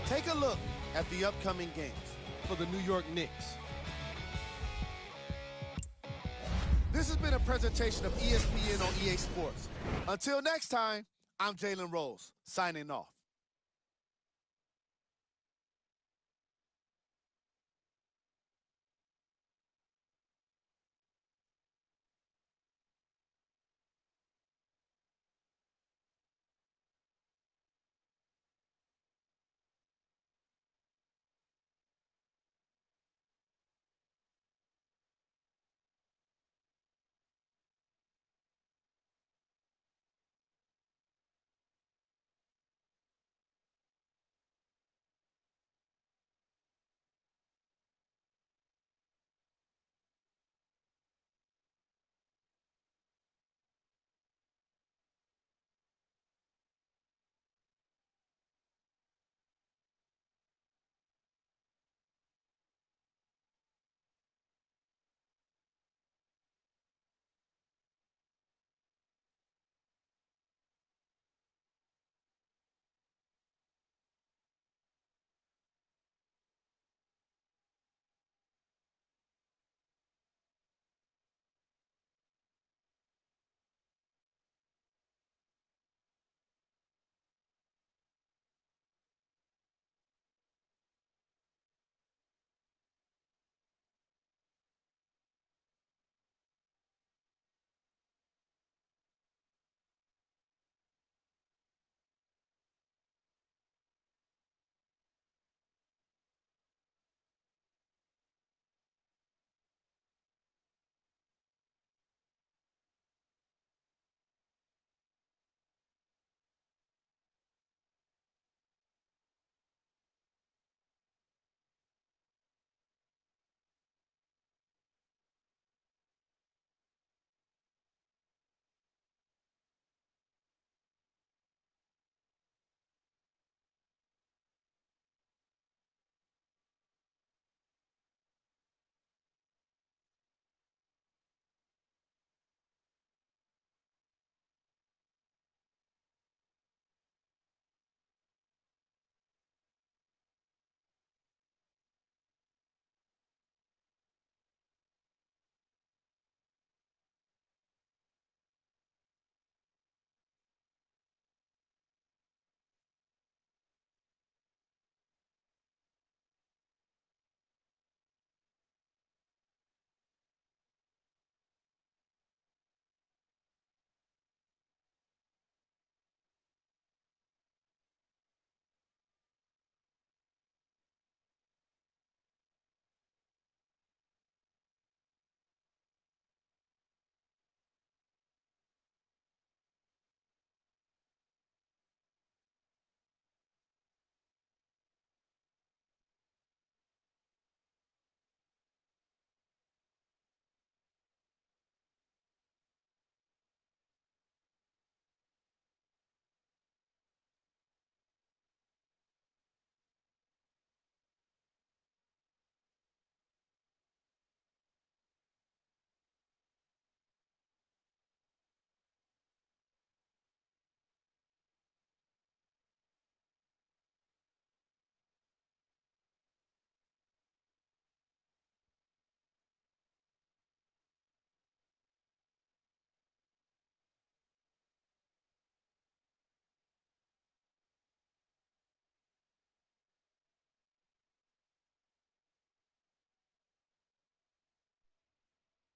Take a look at the upcoming games for the New York Knicks. This has been a presentation of ESPN on EA Sports. Until next time, I'm Jalen Rose, signing off.